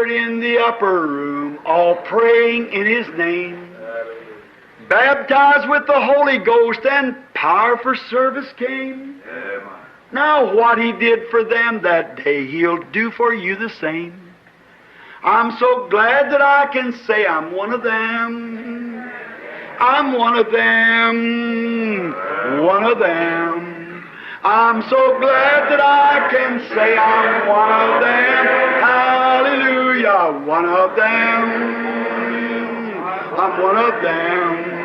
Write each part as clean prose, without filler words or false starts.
gathered in the upper room, all praying in His name. Baptized with the Holy Ghost and power for service came. Now what He did for them that day, He'll do for you the same. I'm so glad that I can say I'm one of them. I'm one of them. One of them. I'm so glad that I can say I'm one of them. Hallelujah, one of them. I'm one of them.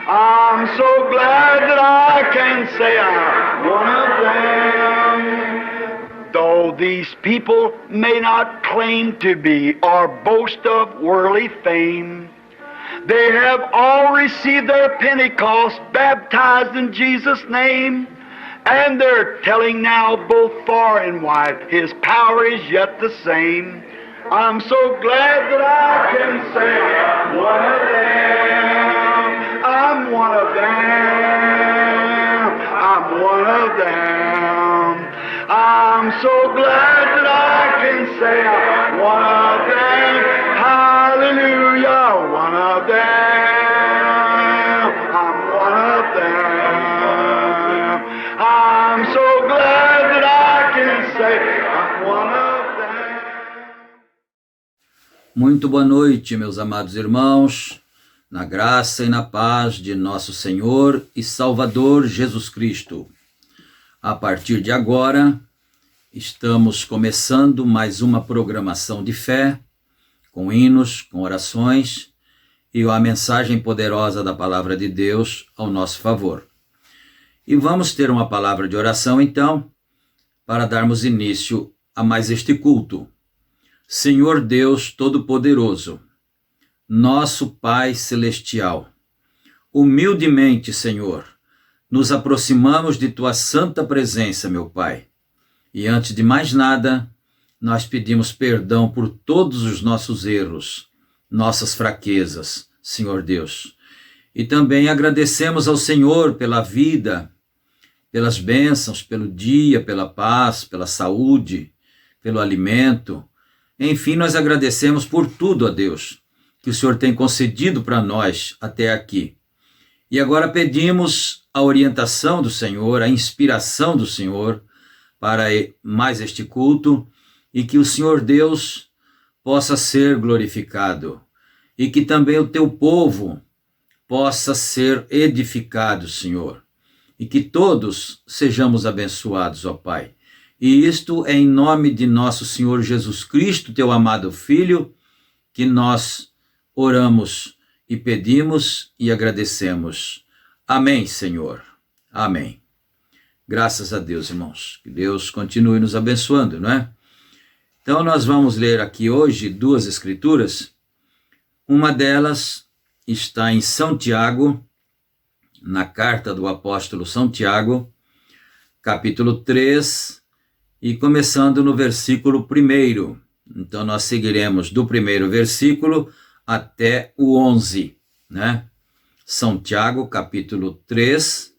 I'm so glad that I can say I'm one of them. Though these people may not claim to be or boast of worldly fame, they have all received their Pentecost, baptized in Jesus' name. And they're telling now both far and wide, His power is yet the same. I'm so glad that I can say I'm one of them. I'm one of them. I'm one of them. I'm so glad that I can say I'm one of them. Hallelujah, one of them. I'm one of them. I'm so glad that I can say I'm one of them. Muito boa noite, meus amados irmãos, na graça e na paz de nosso Senhor e Salvador Jesus Cristo. A partir de agora, estamos começando mais uma programação de fé, com hinos, com orações e a mensagem poderosa da Palavra de Deus ao nosso favor. E vamos ter uma palavra de oração, então, para darmos início a mais este culto. Senhor Deus Todo-Poderoso, nosso Pai Celestial, humildemente, Senhor, nos aproximamos de Tua santa presença, meu Pai. E antes de mais nada, nós pedimos perdão por todos os nossos erros, nossas fraquezas, Senhor Deus. E também agradecemos ao Senhor pela vida, pelas bênçãos, pelo dia, pela paz, pela saúde, pelo alimento. Enfim, nós agradecemos por tudo a Deus que o Senhor tem concedido para nós até aqui. E agora pedimos a orientação do Senhor, a inspiração do Senhor para mais este culto e que o Senhor Deus possa ser glorificado e que também o teu povo possa ser edificado, Senhor. E que todos sejamos abençoados, ó Pai. E isto é em nome de nosso Senhor Jesus Cristo, teu amado Filho, que nós oramos e pedimos e agradecemos. Amém, Senhor. Amém. Graças a Deus, irmãos. Que Deus continue nos abençoando, não é? Então nós vamos ler aqui hoje duas escrituras. Uma delas está em São Tiago, na carta do apóstolo São Tiago, capítulo 3, e começando no versículo 1. Então nós seguiremos do primeiro versículo até o 11, né? São Tiago, capítulo 3,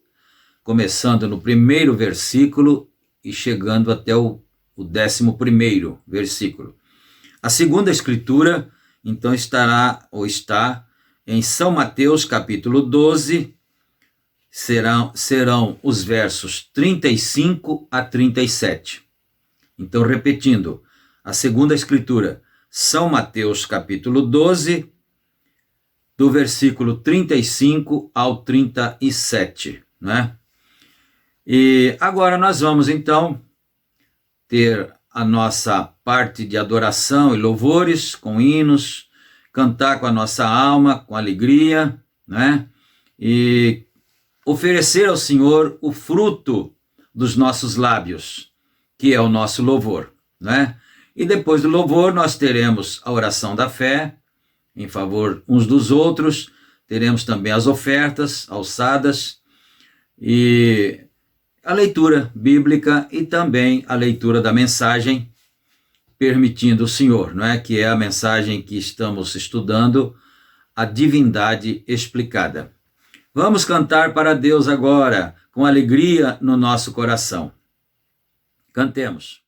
começando no primeiro versículo e chegando até o 11º versículo. A segunda escritura, então, está em São Mateus, capítulo 12, serão os versos 35 a 37. Então, repetindo, a segunda escritura, São Mateus, capítulo 12, do versículo 35 ao 37, né? E agora nós vamos, então, ter a nossa parte de adoração e louvores, com hinos, cantar com a nossa alma, com alegria, né? E oferecer ao Senhor o fruto dos nossos lábios, que é o nosso louvor, né? E depois do louvor nós teremos a oração da fé, em favor uns dos outros, teremos também as ofertas alçadas e a leitura bíblica e também a leitura da mensagem, permitindo o Senhor, não é? Que é a mensagem que estamos estudando, a divindade explicada. Vamos cantar para Deus agora, com alegria no nosso coração. Cantemos.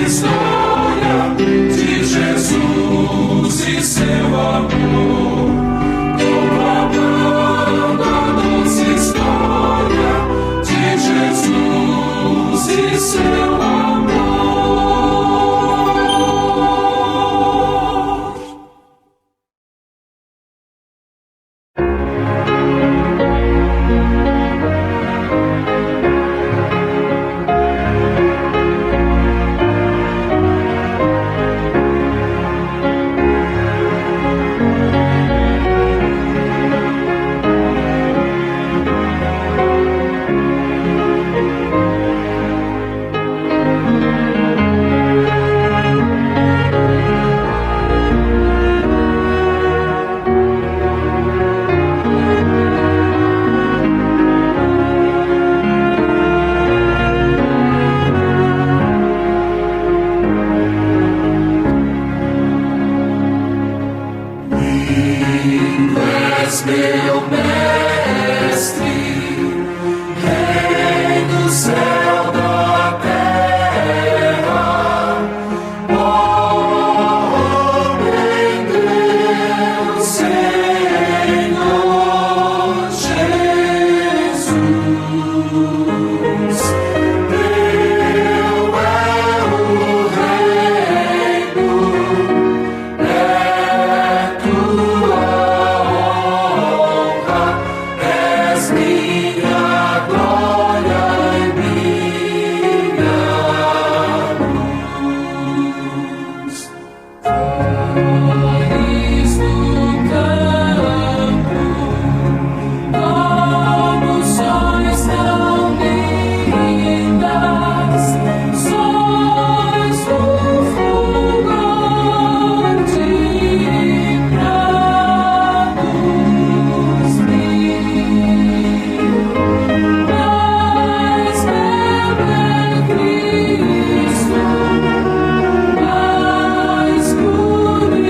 História de Jesus. meu mestre, Rei do céu, da terra, homem, Deus, Senhor Jesus, teu é o reino, é tua honra, és minha glória e minha luz. Flores do campo, como sóis tão lindas, sóis do fulgor de prados mil. Mais belo é Cristo, mais puro e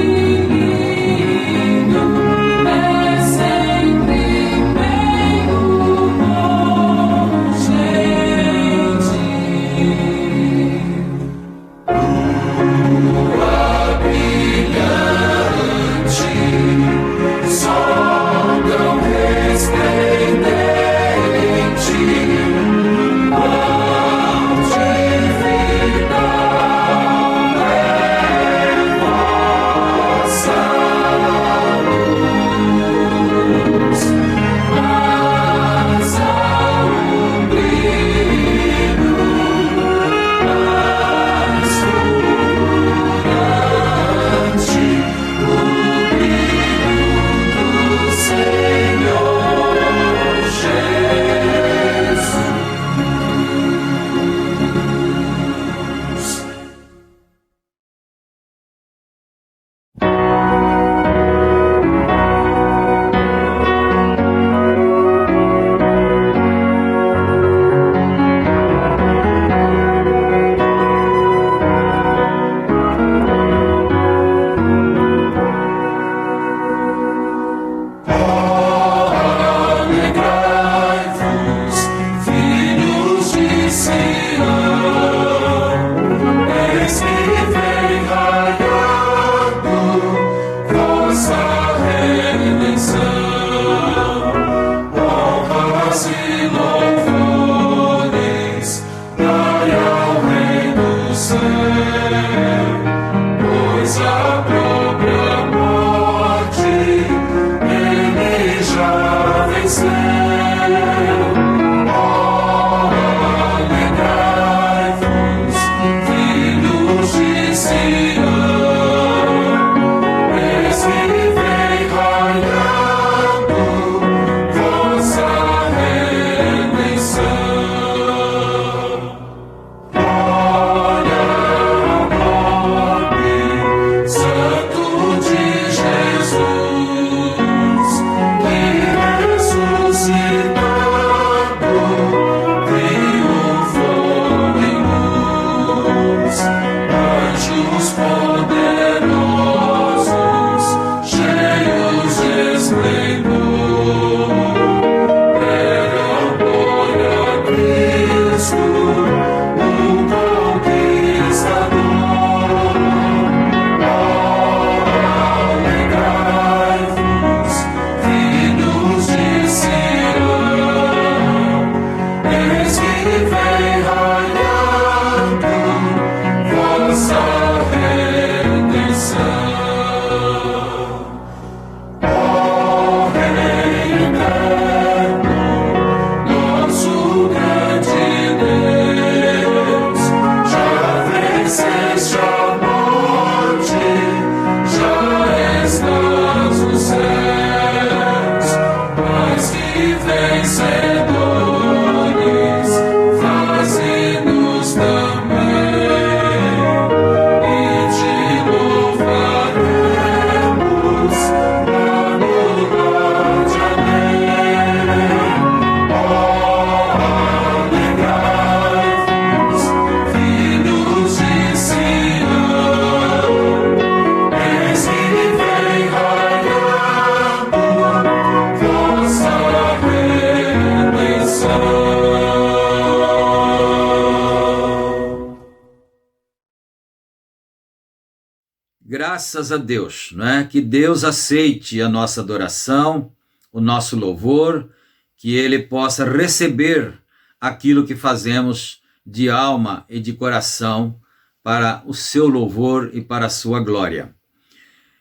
graças a Deus, não é? Que Deus aceite a nossa adoração, o nosso louvor, que Ele possa receber aquilo que fazemos de alma e de coração para o seu louvor e para a sua glória.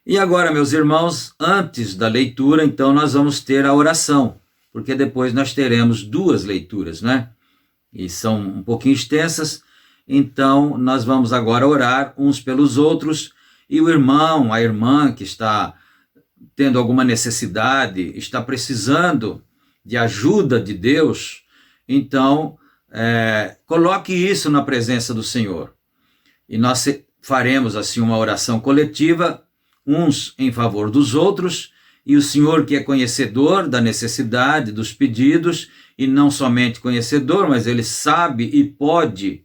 E agora, meus irmãos, antes da leitura, então nós vamos ter a oração, porque depois nós teremos duas leituras, né? E são um pouquinho extensas, então nós vamos agora orar uns pelos outros, e o irmão, a irmã que está tendo alguma necessidade, está precisando de ajuda de Deus, então coloque isso na presença do Senhor. E nós faremos assim uma oração coletiva, uns em favor dos outros, e o Senhor, que é conhecedor da necessidade, dos pedidos, e não somente conhecedor, mas Ele sabe e pode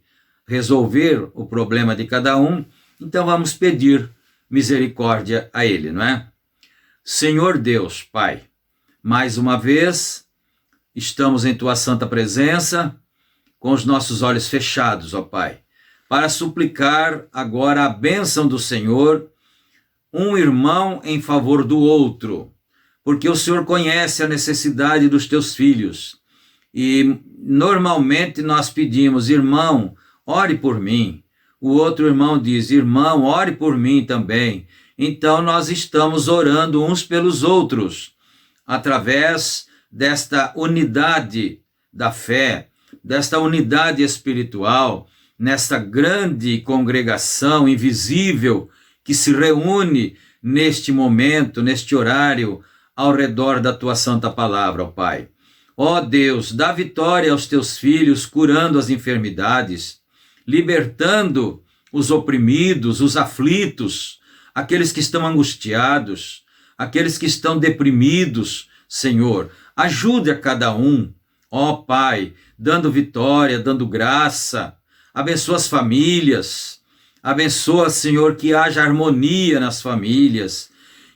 resolver o problema de cada um, então vamos pedir misericórdia a Ele, não é? Senhor Deus, Pai, mais uma vez estamos em Tua santa presença, com os nossos olhos fechados, ó Pai, para suplicar agora a bênção do Senhor, um irmão em favor do outro, porque o Senhor conhece a necessidade dos Teus filhos. E normalmente nós pedimos, irmão, ore por mim. O outro irmão diz, irmão, ore por mim também. Então nós estamos orando uns pelos outros, através desta unidade da fé, desta unidade espiritual, nesta grande congregação invisível que se reúne neste momento, neste horário, ao redor da Tua santa palavra, ó Pai. Ó Deus, dá vitória aos Teus filhos, curando as enfermidades, libertando os oprimidos, os aflitos, aqueles que estão angustiados, aqueles que estão deprimidos, Senhor. Ajude a cada um, ó Pai, dando vitória, dando graça, abençoa as famílias, abençoa, Senhor, que haja harmonia nas famílias,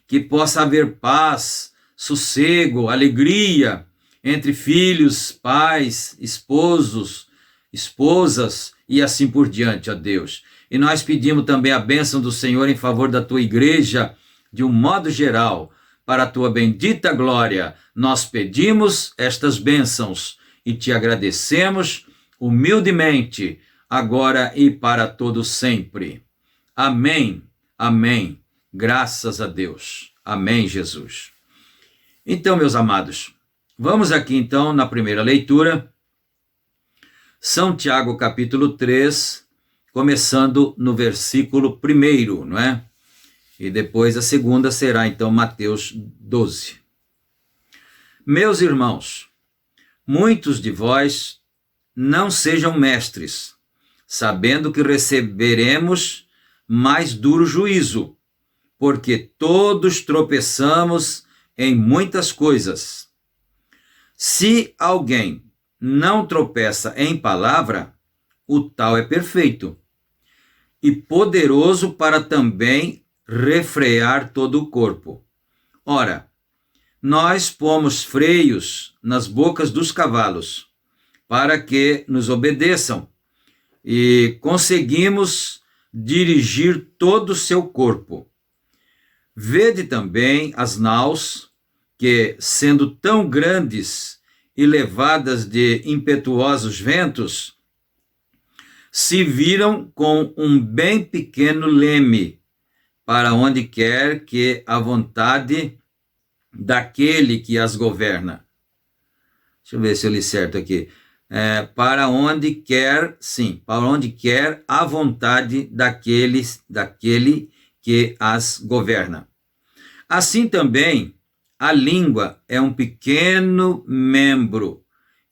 que possa haver paz, sossego, alegria entre filhos, pais, esposos, esposas e assim por diante, ó Deus. E nós pedimos também a bênção do Senhor em favor da Tua igreja, de um modo geral, para a Tua bendita glória. Nós pedimos estas bênçãos e Te agradecemos humildemente, agora e para todo sempre. Amém, amém. Graças a Deus. Amém, Jesus. Então, meus amados, vamos aqui então na primeira leitura, São Tiago capítulo 3, começando no versículo 1, não é? E depois a segunda será então Mateus 12. Meus irmãos, muitos de vós não sejam mestres, sabendo que receberemos mais duro juízo, porque todos tropeçamos em muitas coisas. Se alguém não tropeça em palavra, o tal é perfeito e poderoso para também refrear todo o corpo. Ora, nós pomos freios nas bocas dos cavalos, para que nos obedeçam, e conseguimos dirigir todo o seu corpo. Vede também as naus, que, sendo tão grandes e levadas de impetuosos ventos, se viram com um bem pequeno leme, para onde quer que a vontade daquele que as governa. Deixa eu ver se eu li certo aqui. Para onde quer a vontade daquele que as governa. Assim também, a língua é um pequeno membro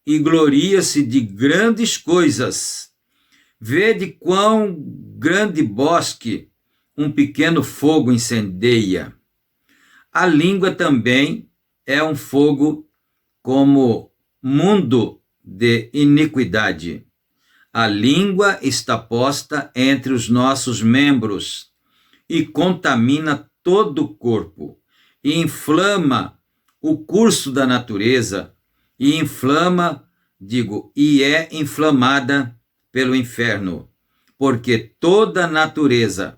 e gloria-se de grandes coisas. Vede quão grande bosque um pequeno fogo incendeia. A língua também é um fogo como mundo de iniquidade. A língua está posta entre os nossos membros e contamina todo o corpo, e inflama o curso da natureza, e é inflamada pelo inferno, porque toda a natureza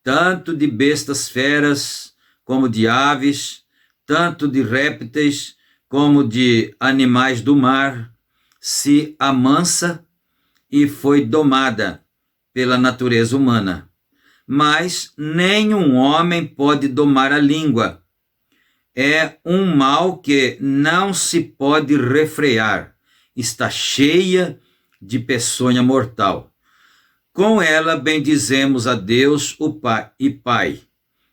tanto de bestas feras como de aves, tanto de répteis como de animais do mar, se amansa e foi domada pela natureza humana. Mas nenhum homem pode domar a língua. É um mal que não se pode refrear. Está cheia de peçonha mortal. Com ela bendizemos a Deus, o Pai e Pai,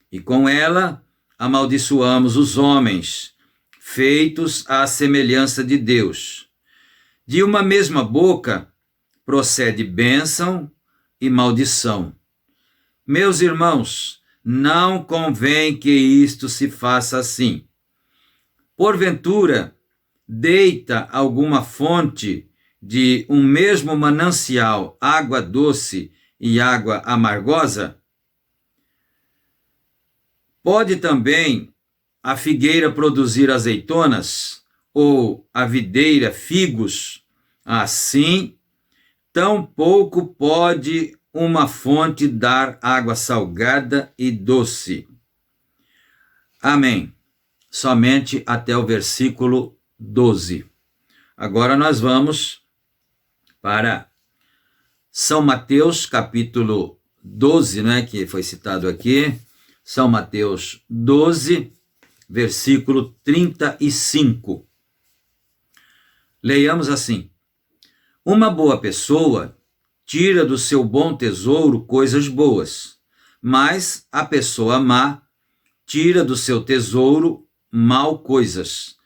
e com ela amaldiçoamos os homens, feitos à semelhança de Deus. De uma mesma boca procede bênção e maldição. Meus irmãos, não convém que isto se faça assim. Porventura, deita alguma fonte de um mesmo manancial água doce e água amargosa? Pode também a figueira produzir azeitonas, ou a videira figos? Assim, tampouco pode uma fonte dar água salgada e doce. Amém. Somente até o versículo 12. Agora nós vamos para São Mateus, capítulo 12, né, que foi citado aqui. São Mateus 12, versículo 35. Leiamos assim: uma boa pessoa tira do seu bom tesouro coisas boas, mas a pessoa má tira do seu tesouro mal coisas.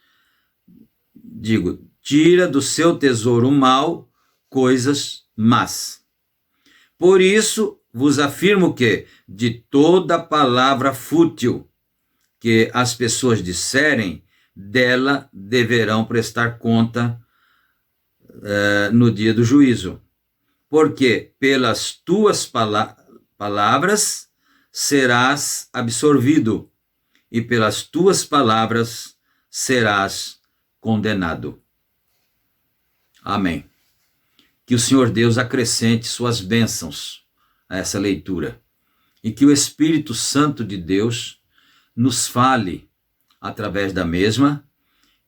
Tira do seu tesouro mal coisas más. Por isso vos afirmo que, de toda palavra fútil que as pessoas disserem, dela deverão prestar conta no dia do juízo. Porque pelas tuas palavras serás absorvido, e pelas tuas palavras serás condenado. Amém. Que o Senhor Deus acrescente suas bênçãos a essa leitura, e que o Espírito Santo de Deus nos fale através da mesma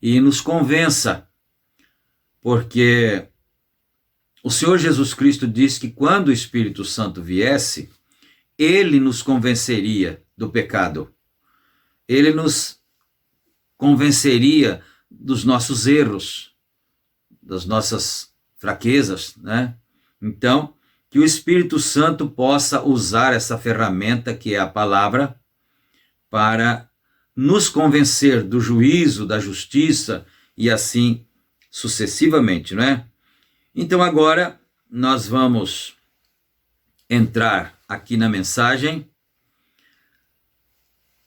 e nos convença, porque o Senhor Jesus Cristo disse que quando o Espírito Santo viesse, ele nos convenceria do pecado. Ele nos convenceria dos nossos erros, das nossas fraquezas, né? Então, que o Espírito Santo possa usar essa ferramenta que é a palavra para nos convencer do juízo, da justiça e assim sucessivamente, não é? Então agora nós vamos entrar aqui na mensagem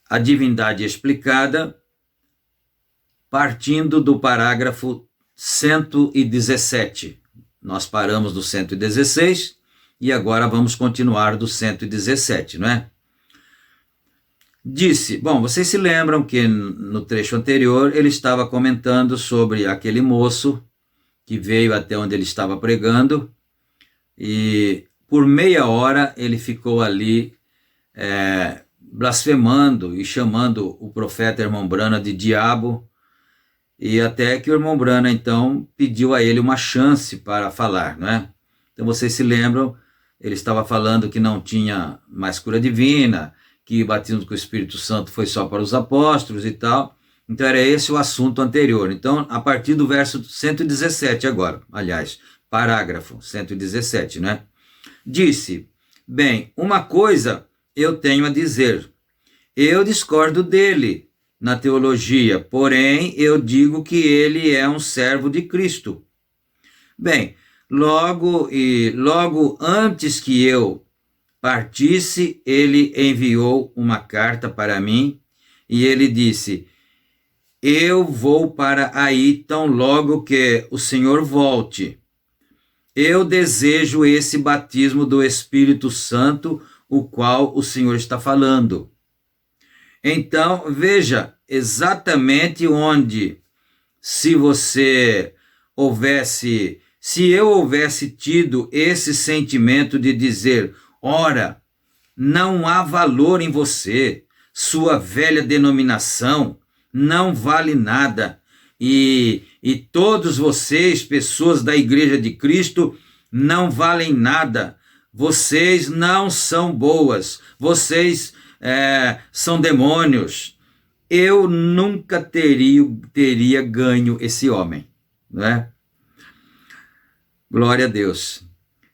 A Divindade Explicada, partindo do parágrafo 117. Nós paramos do 116 e agora vamos continuar do 117, não é? Vocês se lembram que no trecho anterior ele estava comentando sobre aquele moço que veio até onde ele estava pregando e por meia hora ele ficou ali blasfemando e chamando o profeta irmão Brana de diabo, e até que o irmão Brana então pediu a ele uma chance para falar, não é? Então vocês se lembram, ele estava falando que não tinha mais cura divina, que o batismo com o Espírito Santo foi só para os apóstolos e tal. Então era esse o assunto anterior. Então, a partir do verso 117 agora, aliás, parágrafo 117, né? Disse: bem, uma coisa eu tenho a dizer. Eu discordo dele na teologia, porém eu digo que ele é um servo de Cristo. Bem, logo antes que eu partisse, ele enviou uma carta para mim e ele disse: eu vou para aí tão logo que o Senhor volte. Eu desejo esse batismo do Espírito Santo, o qual o Senhor está falando. Então, veja exatamente onde, se eu houvesse tido esse sentimento de dizer, ora, não há valor em você. Sua velha denominação não vale nada. E todos vocês, pessoas da Igreja de Cristo, não valem nada. Vocês não são boas. Vocês são demônios. Eu nunca teria ganho esse homem, não é? Glória a Deus.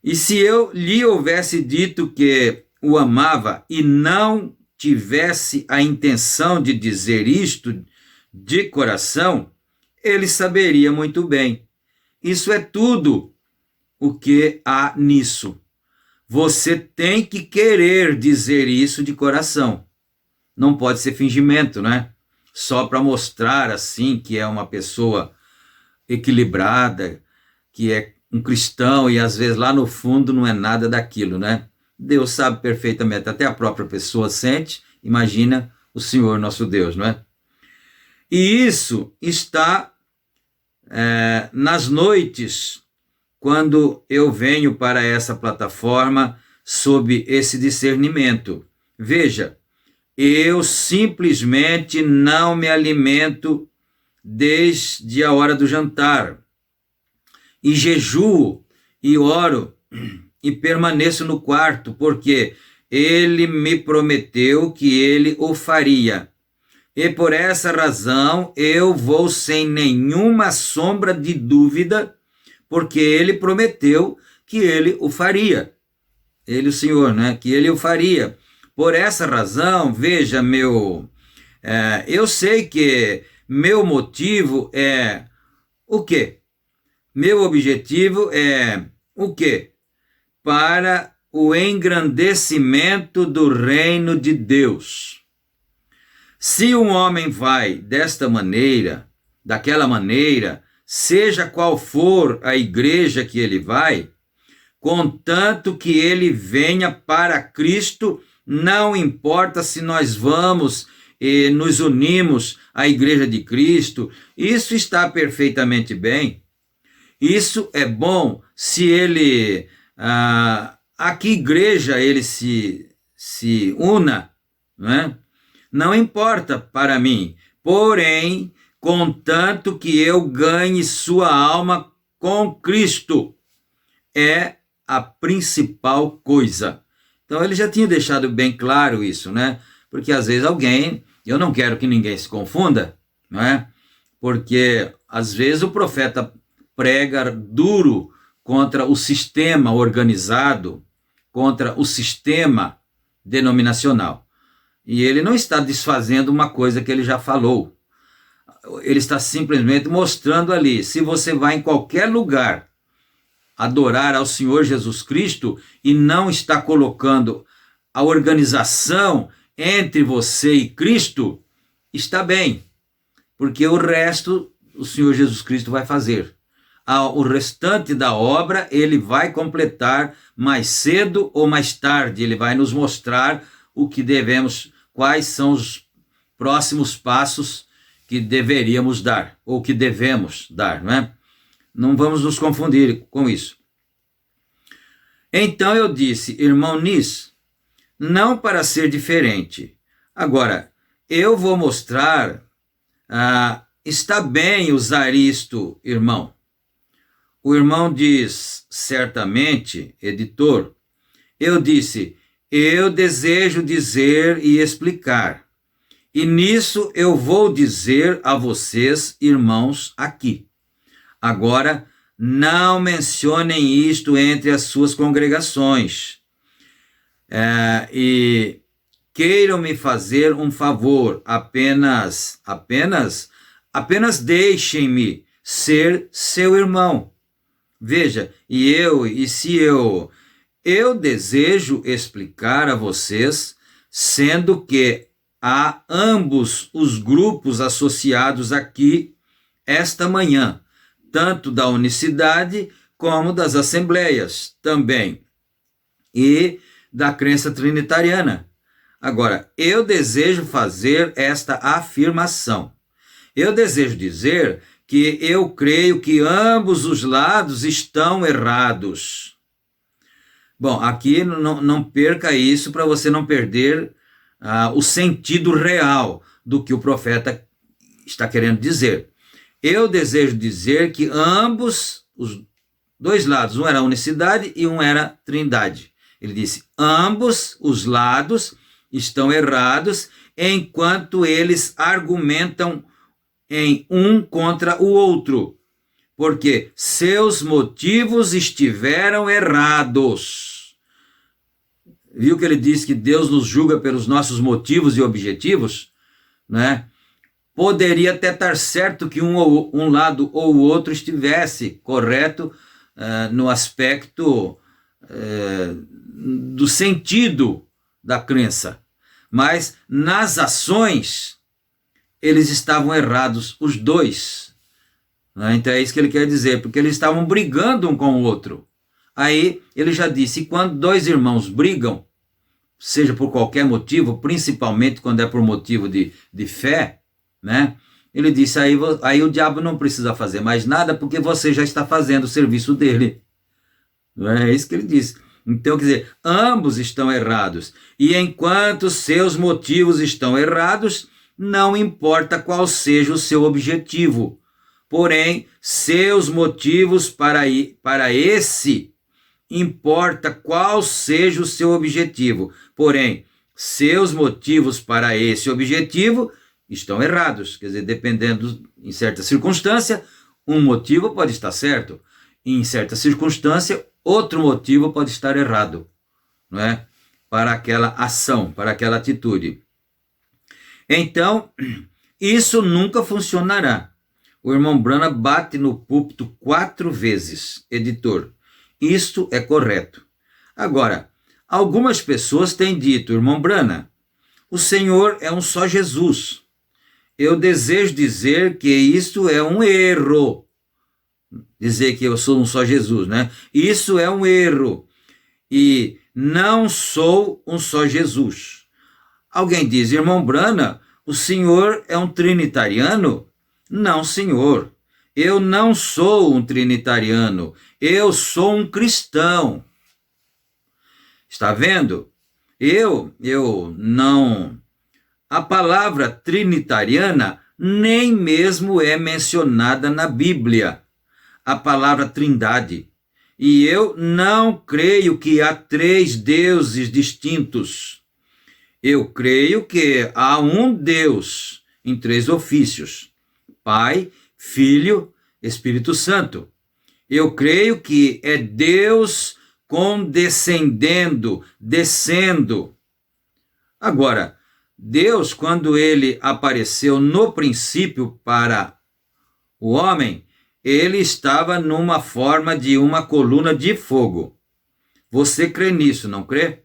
E se eu lhe houvesse dito que o amava e não tivesse a intenção de dizer isto de coração, ele saberia muito bem. Isso é tudo o que há nisso. Você tem que querer dizer isso de coração. Não pode ser fingimento, né? Só para mostrar assim que é uma pessoa equilibrada, que é um cristão e às vezes lá no fundo não é nada daquilo, né? Deus sabe perfeitamente, até a própria pessoa sente, imagina o Senhor nosso Deus, não é? E isso está nas noites, quando eu venho para essa plataforma sob esse discernimento. Veja, eu simplesmente não me alimento desde a hora do jantar, e jejuo, e oro, e permaneço no quarto, porque ele me prometeu que ele o faria. E por essa razão eu vou sem nenhuma sombra de dúvida, porque ele prometeu que ele o faria. Ele, o Senhor, né? Que ele o faria. Por essa razão, veja, eu sei que meu motivo é o quê? Meu objetivo é o quê? Para o engrandecimento do reino de Deus. Se um homem vai desta maneira, daquela maneira, seja qual for a igreja que ele vai, contanto que ele venha para Cristo, não importa se nós vamos e nos unimos à Igreja de Cristo, isso está perfeitamente bem. Isso é bom se ele, a que igreja ele se una, não é? Não importa para mim, porém, contanto que eu ganhe sua alma com Cristo, é a principal coisa. Então ele já tinha deixado bem claro isso, né? Porque às vezes eu não quero que ninguém se confunda, não é? Porque às vezes o profeta prega duro contra o sistema organizado, contra o sistema denominacional. E ele não está desfazendo uma coisa que ele já falou. Ele está simplesmente mostrando ali, se você vai em qualquer lugar adorar ao Senhor Jesus Cristo e não está colocando a organização entre você e Cristo, está bem, porque o resto o Senhor Jesus Cristo vai fazer. O restante da obra ele vai completar mais cedo ou mais tarde, ele vai nos mostrar o que devemos, quais são os próximos passos que deveríamos dar, ou que devemos dar, não é? Não vamos nos confundir com isso. Então eu disse, irmão Nis, não para ser diferente. Agora, eu vou mostrar, está bem usar isto, irmão. O irmão diz, certamente, editor, eu disse, eu desejo dizer e explicar. E nisso eu vou dizer a vocês, irmãos, aqui. Agora, não mencionem isto entre as suas congregações. E queiram me fazer um favor, apenas deixem-me ser seu irmão. Veja, eu desejo explicar a vocês, sendo que há ambos os grupos associados aqui esta manhã, tanto da unicidade como das assembleias também, e da crença trinitariana. Agora, eu desejo fazer esta afirmação. Eu desejo dizer que eu creio que ambos os lados estão errados. Bom, aqui não perca isso para você não perder o sentido real do que o profeta está querendo dizer. Eu desejo dizer que ambos, os dois lados, um era unicidade e um era trindade. Ele disse, ambos os lados estão errados enquanto eles argumentam em um contra o outro, porque seus motivos estiveram errados. Viu que ele diz que Deus nos julga pelos nossos motivos e objetivos? Né? Poderia até estar certo que um lado ou o outro estivesse correto no aspecto do sentido da crença, mas nas ações eles estavam errados, os dois. Então é isso que ele quer dizer, porque eles estavam brigando um com o outro. Aí ele já disse, quando dois irmãos brigam, seja por qualquer motivo, principalmente quando é por motivo de fé, né? Ele disse, aí o diabo não precisa fazer mais nada, porque você já está fazendo o serviço dele. É isso que ele disse. Então, quer dizer, ambos estão errados. E enquanto seus motivos estão errados, não importa qual seja o seu objetivo. Porém, seus motivos para esse, importa qual seja o seu objetivo. Porém, seus motivos para esse objetivo estão errados. Quer dizer, dependendo, em certa circunstância, um motivo pode estar certo. Em certa circunstância, outro motivo pode estar errado, não é? Para aquela ação, para aquela atitude. Então, isso nunca funcionará. O irmão Branham bate no púlpito 4 vezes, editor. Isto é correto. Agora, algumas pessoas têm dito, irmão Branham, o Senhor é um só Jesus. Eu desejo dizer que isso é um erro. Dizer que eu sou um só Jesus, né? Isso é um erro. E não sou um só Jesus. Alguém diz, irmão Branham, o senhor é um trinitariano? Não, senhor. Eu não sou um trinitariano. Eu sou um cristão. Está vendo? Eu não... A palavra trinitariana nem mesmo é mencionada na Bíblia. A palavra trindade. E eu não creio que há 3 deuses distintos. Eu creio que há um Deus em 3 ofícios. Pai, Filho, Espírito Santo. Eu creio que é Deus condescendendo, descendo. Agora, Deus, quando ele apareceu no princípio para o homem, ele estava numa forma de uma coluna de fogo. Você crê nisso, não crê?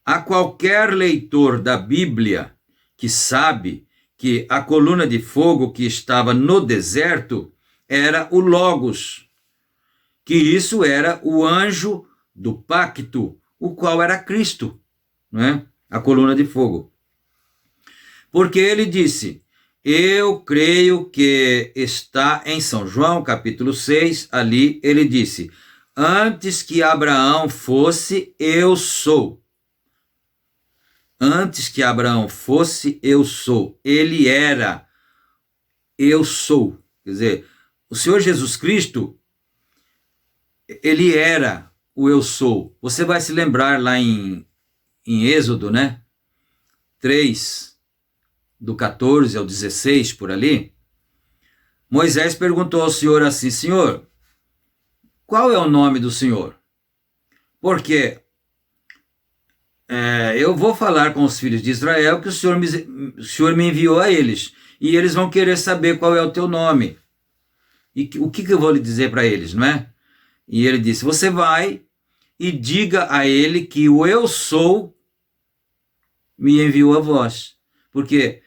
A qualquer leitor da Bíblia que sabe que a coluna de fogo que estava no deserto era o Logos, que isso era o anjo do pacto, o qual era Cristo, não é? A coluna de fogo. Porque ele disse, eu creio que está em São João, capítulo 6, ali ele disse, antes que Abraão fosse, eu sou. Antes que Abraão fosse, eu sou. Ele era, eu sou. Quer dizer, o Senhor Jesus Cristo, ele era o eu sou. Você vai se lembrar lá em Êxodo, né? 3, do 14 ao 16, por ali. Moisés perguntou ao Senhor assim, Senhor, qual é o nome do Senhor? Porque eu vou falar com os filhos de Israel que o Senhor me enviou a eles. E eles vão querer saber qual é o teu nome. E o que eu vou lhe dizer para eles, não é? E ele disse, você vai e diga a ele que o eu sou me enviou a vós. Porque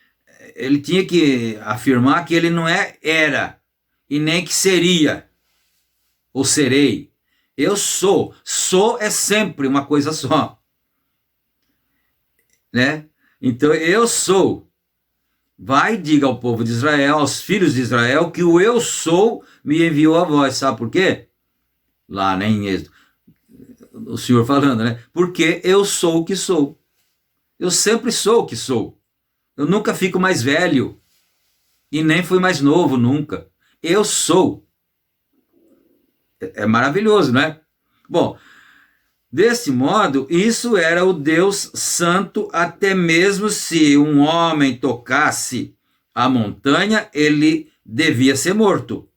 ele tinha que afirmar que ele não era e nem que seria ou serei. Eu sou. Sou é sempre uma coisa só. Né? Então eu sou. Vai e diga ao povo de Israel, aos filhos de Israel, que o eu sou me enviou a vós. Sabe por quê? Lá, né, em Êxodo. o Senhor falando, né? Porque eu sou o que sou. Eu sempre sou o que sou. Eu nunca fico mais velho. E nem fui mais novo, nunca. Eu sou. É maravilhoso, não é? Bom, desse modo, isso era o Deus santo, até mesmo se um homem tocasse a montanha, ele devia ser morto.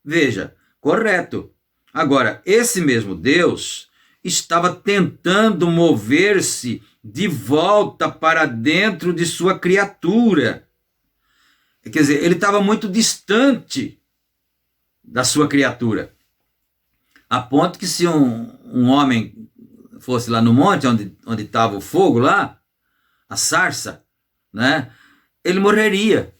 Veja, correto. Agora, esse mesmo Deus estava tentando mover-se de volta para dentro de sua criatura. Quer dizer, ele estava muito distante da sua criatura. A ponto que se um homem fosse lá no monte, onde estava o fogo lá, a sarça, né, ele morreria.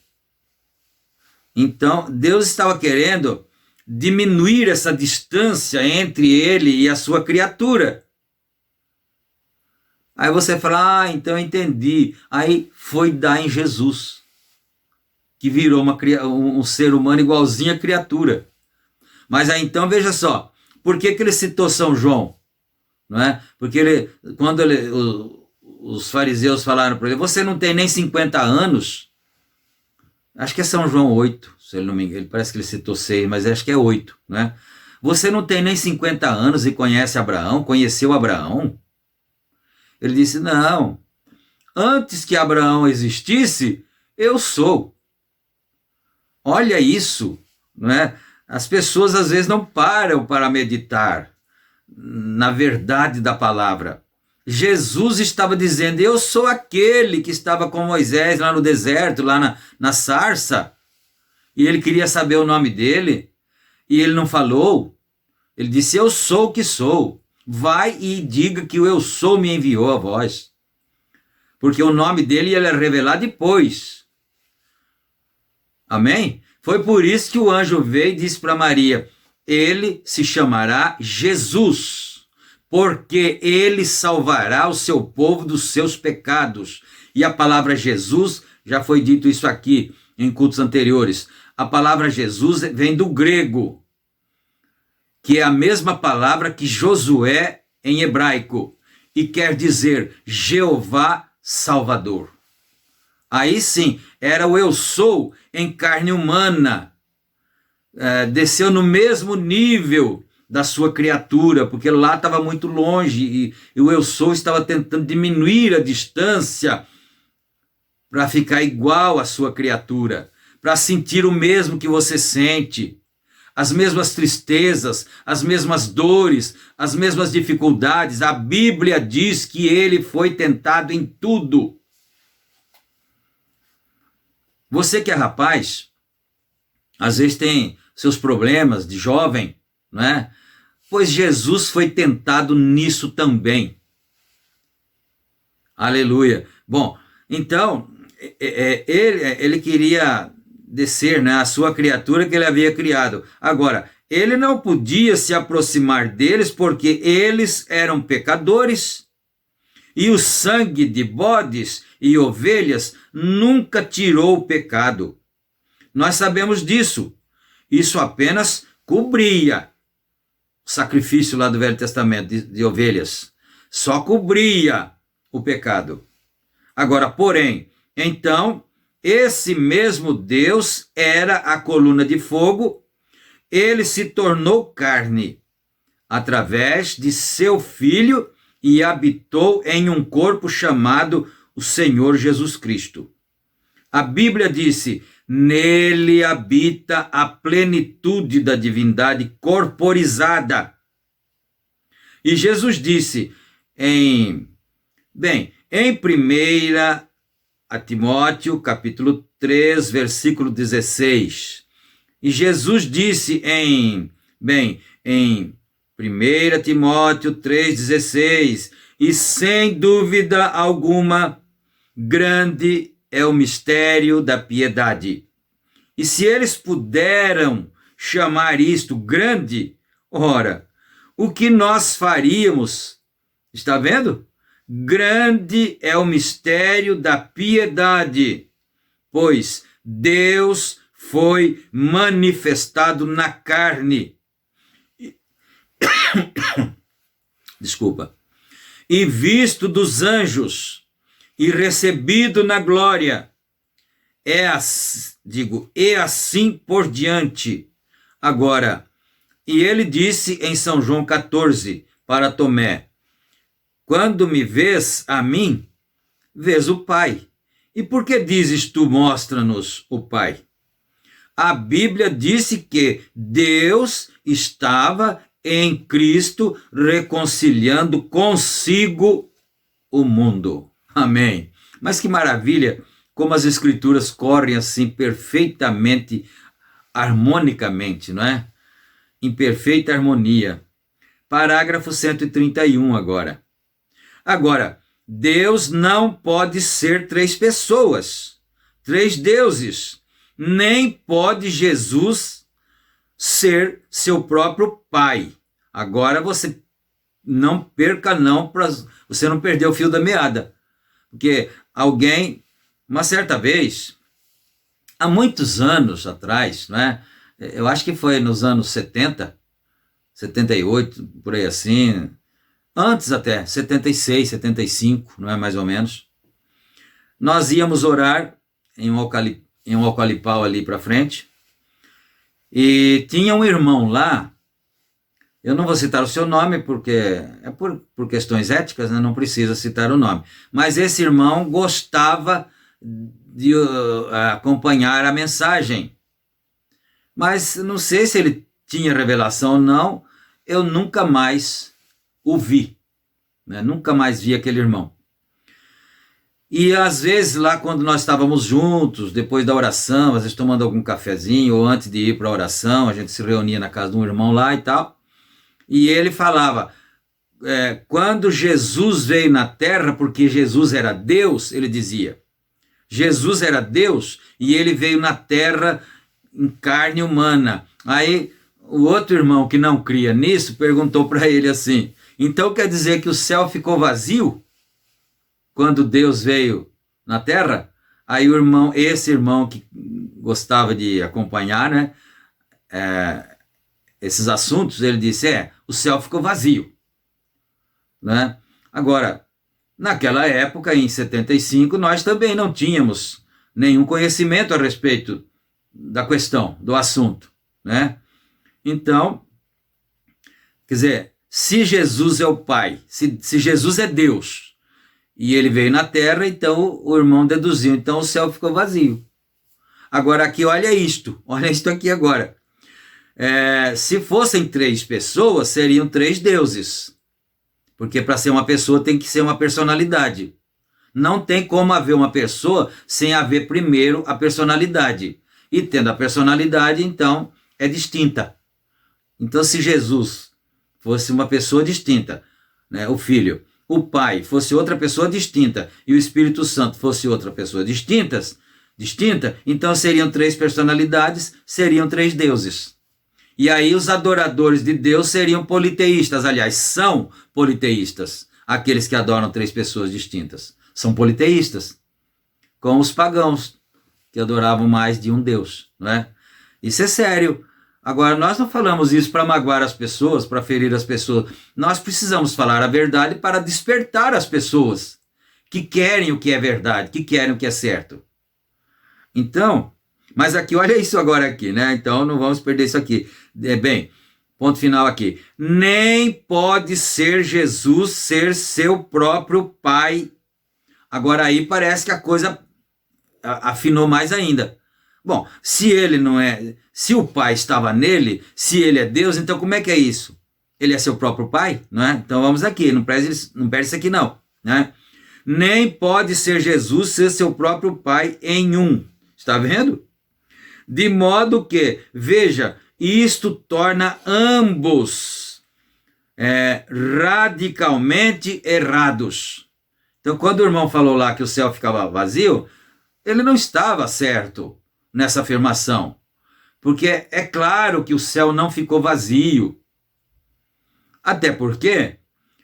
Então, Deus estava querendo diminuir essa distância entre ele e a sua criatura. Aí você fala, então eu entendi. Aí foi dar em Jesus, que virou um ser humano igualzinho à criatura. Mas aí então, veja só, por que ele citou São João? Não é? Porque quando os fariseus falaram para ele, você não tem nem 50 anos, acho que é São João 8, se ele não me engano, parece que ele citou 6, mas acho que é 8, né? Você não tem nem 50 anos e conhece Abraão, conheceu Abraão? Ele disse, não, antes que Abraão existisse, eu sou. Olha isso, não é? As pessoas às vezes não param para meditar na verdade da palavra. Jesus estava dizendo, eu sou aquele que estava com Moisés lá no deserto, lá na sarça, e ele queria saber o nome dele, e ele não falou. Ele disse, eu sou o que sou. Vai e diga que o eu sou me enviou a vós. Porque o nome dele ia revelar depois. Amém? Foi por isso que o anjo veio e disse para Maria, ele se chamará Jesus, porque ele salvará o seu povo dos seus pecados. E a palavra Jesus, já foi dito isso aqui em cultos anteriores, a palavra Jesus vem do grego, que é a mesma palavra que Josué em hebraico, e quer dizer Jeová Salvador. Aí sim, era o eu sou em carne humana, desceu no mesmo nível da sua criatura, porque lá estava muito longe, e o eu sou estava tentando diminuir a distância para ficar igual à sua criatura, para sentir o mesmo que você sente, as mesmas tristezas, as mesmas dores, as mesmas dificuldades. A Bíblia diz que ele foi tentado em tudo. Você que é rapaz, às vezes tem seus problemas de jovem, não é? Pois Jesus foi tentado nisso também. Aleluia. Bom, então, ele queria descer, né, a sua criatura que ele havia criado. Agora, ele não podia se aproximar deles porque eles eram pecadores e o sangue de bodes e ovelhas nunca tirou o pecado. Nós sabemos disso. Isso apenas cobria o sacrifício lá do Velho Testamento de ovelhas. Só cobria o pecado. Agora, porém, então, esse mesmo Deus era a coluna de fogo, ele se tornou carne através de seu Filho e habitou em um corpo chamado o Senhor Jesus Cristo. A Bíblia disse, nele habita a plenitude da divindade corporizada. E Jesus disse em 1 a Timóteo, capítulo 3, versículo 16. E Jesus disse em 1 Timóteo 3,16, e sem dúvida alguma, grande é o mistério da piedade. E se eles puderam chamar isto grande, ora, o que nós faríamos? Está vendo? Grande é o mistério da piedade, pois Deus foi manifestado na carne. desculpa, e visto dos anjos, e recebido na glória, e assim por diante. Agora, e ele disse em São João 14 para Tomé: quando me vês a mim, vês o Pai. E por que dizes tu, mostra-nos o Pai? A Bíblia disse que Deus estava em Cristo reconciliando consigo o mundo. Amém. Mas que maravilha como as Escrituras correm assim perfeitamente, harmonicamente, não é? Em perfeita harmonia. Parágrafo 131 agora. Agora, Deus não pode ser três pessoas, três deuses, nem pode Jesus ser seu próprio Pai. Agora você não perca não, você não perder o fio da meada. Porque alguém, uma certa vez, há muitos anos atrás, né? Eu acho que foi nos anos 70, 78, por aí assim, antes até, 76, 75, não é, mais ou menos, nós íamos orar em um eucalipau ali para frente, e tinha um irmão lá, eu não vou citar o seu nome, porque é por questões éticas, né? Não precisa citar o nome, mas esse irmão gostava de acompanhar a mensagem, mas não sei se ele tinha revelação ou não, eu nunca mais o vi, né? Nunca mais vi aquele irmão. E às vezes lá quando nós estávamos juntos, depois da oração, às vezes tomando algum cafezinho, ou antes de ir para a oração, a gente se reunia na casa de um irmão lá e tal, e ele falava, quando Jesus veio na terra, porque Jesus era Deus, ele dizia, Jesus era Deus e ele veio na terra em carne humana. Aí o outro irmão que não cria nisso perguntou para ele assim, então quer dizer que o céu ficou vazio quando Deus veio na terra? Aí esse irmão que gostava de acompanhar, né, esses assuntos, ele disse, o céu ficou vazio, né? Agora, naquela época, em 75, nós também não tínhamos nenhum conhecimento a respeito da questão, do assunto, né? Então, quer dizer, se Jesus é o Pai, se Jesus é Deus, e ele veio na terra, então o irmão deduziu, então o céu ficou vazio. Agora aqui, olha isto aqui agora. Se fossem três pessoas, seriam três deuses. Porque para ser uma pessoa tem que ser uma personalidade. Não tem como haver uma pessoa sem haver primeiro a personalidade. E tendo a personalidade, então, é distinta. Então, se Jesus fosse uma pessoa distinta, né, o Filho, o Pai fosse outra pessoa distinta, e o Espírito Santo fosse outra pessoa distinta, então seriam três personalidades, seriam três deuses. E aí os adoradores de Deus seriam politeístas, aliás, são politeístas. Aqueles que adoram três pessoas distintas são politeístas, com os pagãos, que adoravam mais de um Deus, não é? Isso é sério. Agora, nós não falamos isso para magoar as pessoas, para ferir as pessoas. Nós precisamos falar a verdade para despertar as pessoas que querem o que é verdade, que querem o que é certo. Então, mas aqui, olha isso agora aqui, né? Então, não vamos perder isso aqui. Bem, ponto final aqui. Nem pode ser Jesus ser seu próprio Pai. Agora aí parece que a coisa afinou mais ainda. Bom, se ele não é, se o Pai estava nele, se ele é Deus, então como é que é isso? Ele é seu próprio Pai, não é? Então vamos aqui, não perde isso aqui não, né? Nem pode ser Jesus ser seu próprio Pai em um. Está vendo? De modo que, veja, isto torna ambos radicalmente errados. Então, quando o irmão falou lá que o céu ficava vazio, ele não estava certo nessa afirmação. Porque é claro que o céu não ficou vazio. Até porque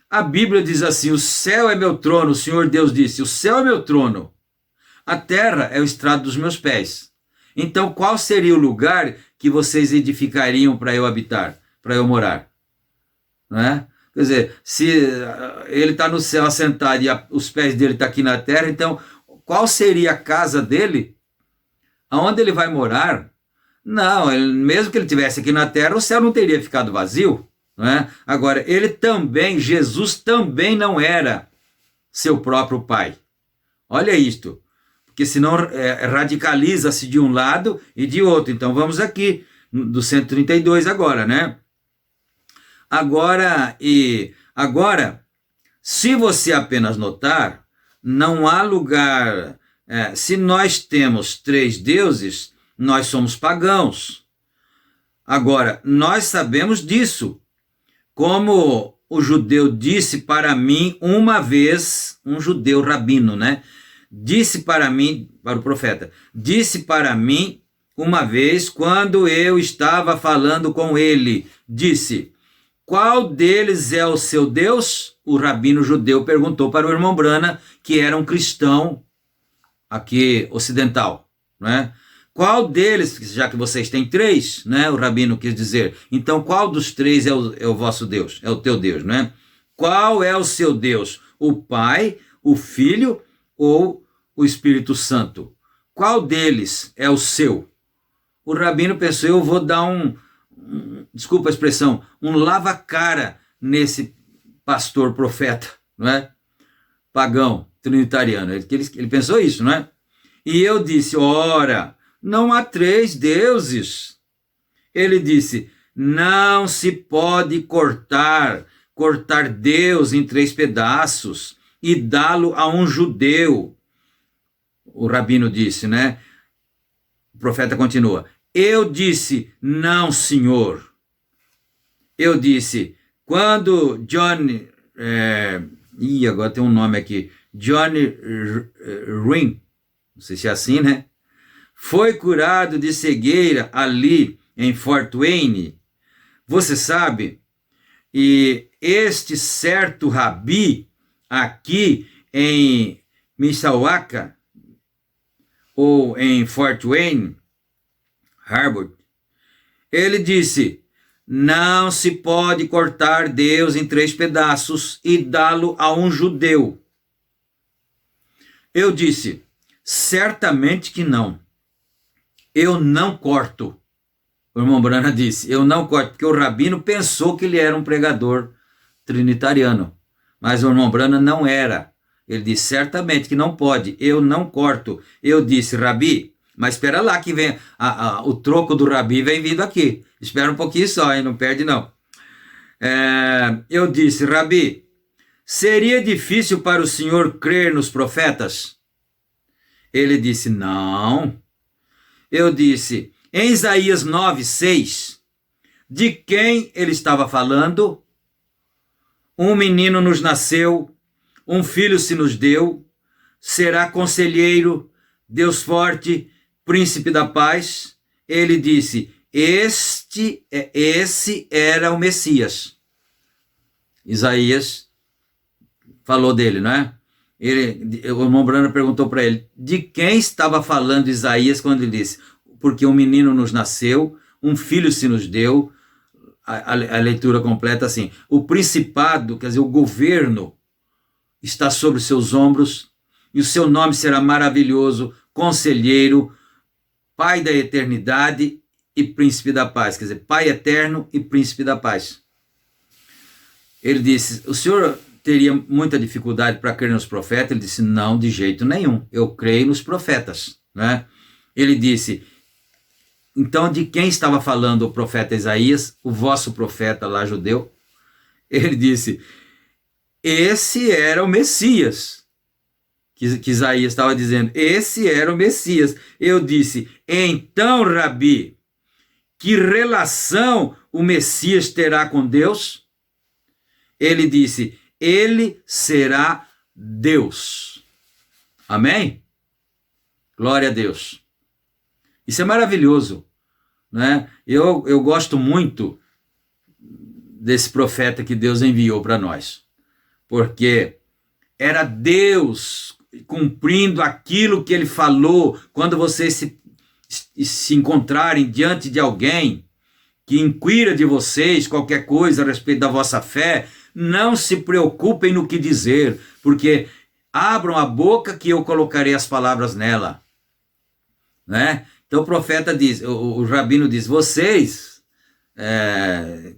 a Bíblia diz assim, o céu é meu trono, o Senhor Deus disse, o céu é meu trono, a terra é o estrado dos meus pés. Então, qual seria o lugar que vocês edificariam para eu habitar, para eu morar? Não é? Quer dizer, se ele está no céu assentado e os pés dele estão aqui na terra, então qual seria a casa dele? Aonde ele vai morar? Não, mesmo que ele estivesse aqui na terra, o céu não teria ficado vazio. Não é? Agora, ele também, Jesus também não era seu próprio pai. Olha isto, porque senão radicaliza-se de um lado e de outro. Então vamos aqui, do 132 agora, né? Agora, se você apenas notar, não há lugar... se nós temos 3 deuses, nós somos pagãos. Agora, nós sabemos disso. Como o judeu disse para mim uma vez, um judeu rabino, né? Disse para mim, para o profeta, disse para mim uma vez, quando eu estava falando com ele, disse: qual deles é o seu Deus? O rabino judeu perguntou para o irmão Brana, que era um cristão aqui ocidental, né? Qual deles, já que vocês têm 3, né? O rabino quis dizer, então qual dos 3 é o vosso Deus? É o teu Deus, né? Qual é o seu Deus? O Pai, o Filho ou o Espírito Santo? Qual deles é o seu? O rabino pensou, eu vou dar desculpa a expressão, um lava-cara nesse pastor profeta, não é? Pagão, trinitariano. Ele pensou isso, não é? E eu disse, ora, não há 3 deuses. Ele disse, não se pode cortar Deus em 3 pedaços e dá-lo a um judeu. O rabino disse, né? O profeta continua, eu disse, não, senhor. Eu disse, quando John... agora tem um nome aqui. John Ring, não sei se é assim, né? Foi curado de cegueira ali em Fort Wayne. Você sabe? E este certo rabi aqui em Mishawaka, ou em Fort Wayne, Harvard, ele disse, não se pode cortar Deus em 3 pedaços e dá-lo a um judeu. Eu disse, certamente que não. Eu não corto. O irmão Brana disse, eu não corto, porque o rabino pensou que ele era um pregador trinitariano, mas o irmão Brana não era. Ele disse, certamente que não pode, eu não corto. Eu disse, Rabi, mas espera lá que vem, o troco do Rabi vem vindo aqui. Espera um pouquinho só, hein? Não perde não. Eu disse, Rabi, seria difícil para o senhor crer nos profetas? Ele disse, não. Eu disse, em Isaías 9:6, de quem ele estava falando? Um menino nos nasceu, um filho se nos deu, será conselheiro, Deus forte, príncipe da paz. Ele disse, esse era o Messias. Isaías falou dele, não é? O irmão Brana perguntou para ele, de quem estava falando Isaías quando ele disse, porque um menino nos nasceu, um filho se nos deu, a leitura completa assim, o principado, quer dizer, o governo está sobre os seus ombros, e o seu nome será maravilhoso, conselheiro, Pai da eternidade e príncipe da paz, quer dizer, Pai eterno e príncipe da paz. Ele disse, o senhor teria muita dificuldade para crer nos profetas? Ele disse, não, de jeito nenhum, eu creio nos profetas, né? Ele disse, então de quem estava falando o profeta Isaías, o vosso profeta lá judeu? Ele disse, esse era o Messias, que Isaías estava dizendo, esse era o Messias. Eu disse, então, Rabi, que relação o Messias terá com Deus? Ele disse, ele será Deus. Amém? Glória a Deus. Isso é maravilhoso, né? Eu gosto muito desse profeta que Deus enviou para nós, porque era Deus cumprindo aquilo que ele falou. Quando vocês se encontrarem diante de alguém que inquira de vocês qualquer coisa a respeito da vossa fé, não se preocupem no que dizer, porque abram a boca que eu colocarei as palavras nela. Né? Então o profeta diz, o rabino diz, vocês,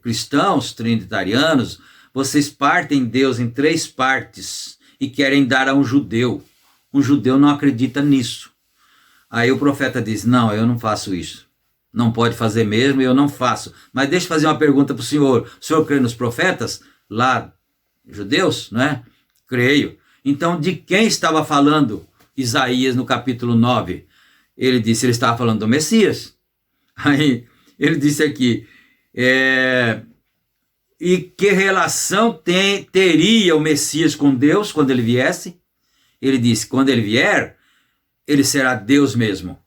cristãos, trinitarianos, vocês partem Deus em 3 partes e querem dar a um judeu. Um judeu não acredita nisso. Aí o profeta diz, não, eu não faço isso. Não pode fazer mesmo, eu não faço. Mas deixa eu fazer uma pergunta para o senhor. O senhor crê nos profetas? Lá, judeus, né? Creio. Então, de quem estava falando Isaías no capítulo 9? Ele disse, ele estava falando do Messias. Aí, ele disse aqui, e que relação teria o Messias com Deus quando ele viesse? Ele disse, quando ele vier, ele será Deus mesmo.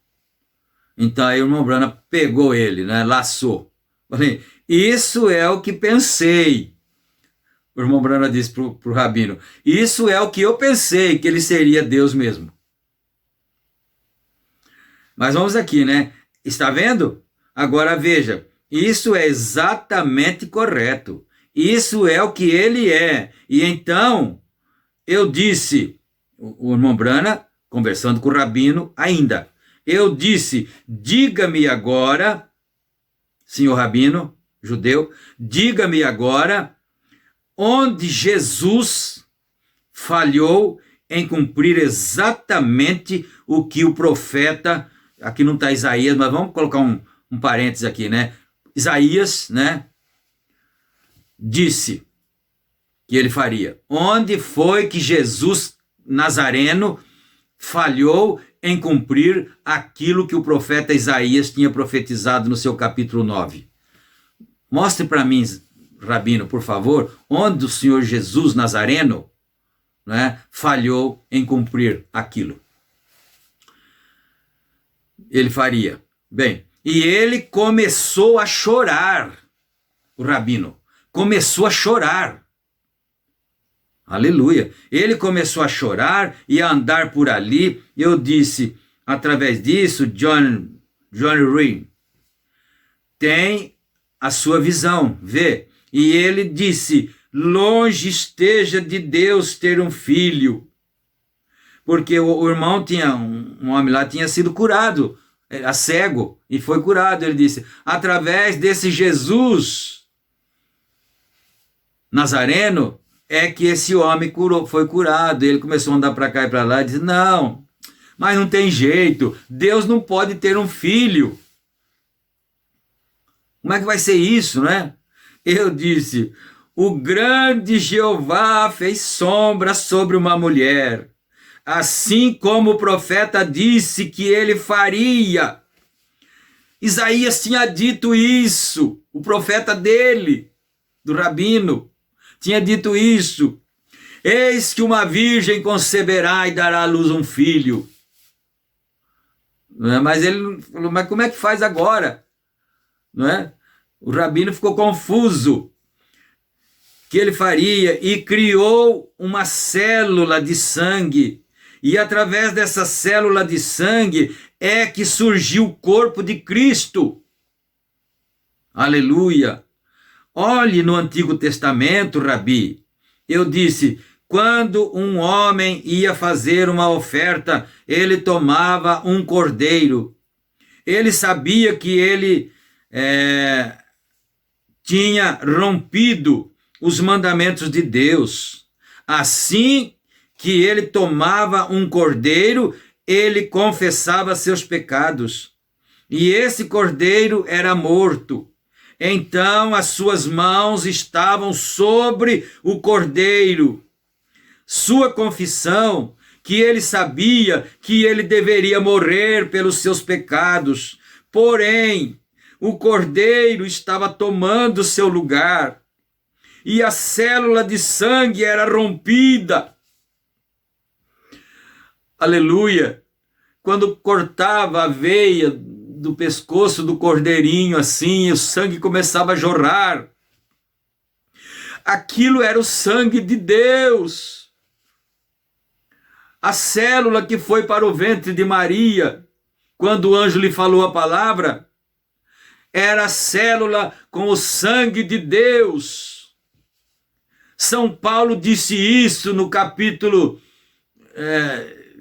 Então aí o irmão Branham pegou ele, né, laçou. Falei, isso é o que pensei. O irmão Branham disse para o rabino, isso é o que eu pensei, que ele seria Deus mesmo. Mas vamos aqui, né? Está vendo? Agora veja, isso é exatamente correto. Isso é o que ele é. E então, eu disse, o irmão Branham, conversando com o rabino ainda, eu disse, diga-me agora, senhor rabino, judeu, diga-me agora, onde Jesus falhou em cumprir exatamente o que o profeta, aqui não está Isaías, mas vamos colocar um parênteses aqui, né? Isaías, né, disse que ele faria. Onde foi que Jesus Nazareno falhou em cumprir aquilo que o profeta Isaías tinha profetizado no seu capítulo 9? Mostre para mim, rabino, por favor, onde o Senhor Jesus Nazareno, né, falhou em cumprir aquilo. Ele faria. Bem, e ele começou a chorar, o rabino, começou a chorar. Aleluia. Ele começou a chorar e a andar por ali. Eu disse, através disso, John Reed tem a sua visão, vê. E ele disse, longe esteja de Deus ter um filho. Porque o irmão tinha, um homem lá tinha sido curado, era cego, e foi curado. Ele disse, através desse Jesus Nazareno, é que esse homem foi curado. Ele começou a andar para cá e para lá e disse, não, mas não tem jeito, Deus não pode ter um filho. Como é que vai ser isso, né? Eu disse, o grande Jeová fez sombra sobre uma mulher, assim como o profeta disse que ele faria. Isaías tinha dito isso, o profeta dele, do rabino, tinha dito isso. Eis que uma virgem conceberá e dará à luz um filho. Mas ele falou, mas como é que faz agora? Não é? O rabino ficou confuso. Que ele faria e criou uma célula de sangue. E através dessa célula de sangue é que surgiu o corpo de Cristo. Aleluia! Olhe no Antigo Testamento, Rabi. Eu disse, quando um homem ia fazer uma oferta, ele tomava um cordeiro. Ele sabia que ele tinha rompido os mandamentos de Deus. Assim que ele tomava um cordeiro, ele confessava seus pecados. E esse cordeiro era morto. Então as suas mãos estavam sobre o cordeiro. Sua confissão, que ele sabia que ele deveria morrer pelos seus pecados. Porém, o cordeiro estava tomando seu lugar. E a célula de sangue era rompida. Aleluia! Quando cortava a veia do pescoço do cordeirinho assim, o sangue começava a jorrar. Aquilo era o sangue de Deus. A célula que foi para o ventre de Maria, quando o anjo lhe falou a palavra, era a célula com o sangue de Deus. São Paulo disse isso no capítulo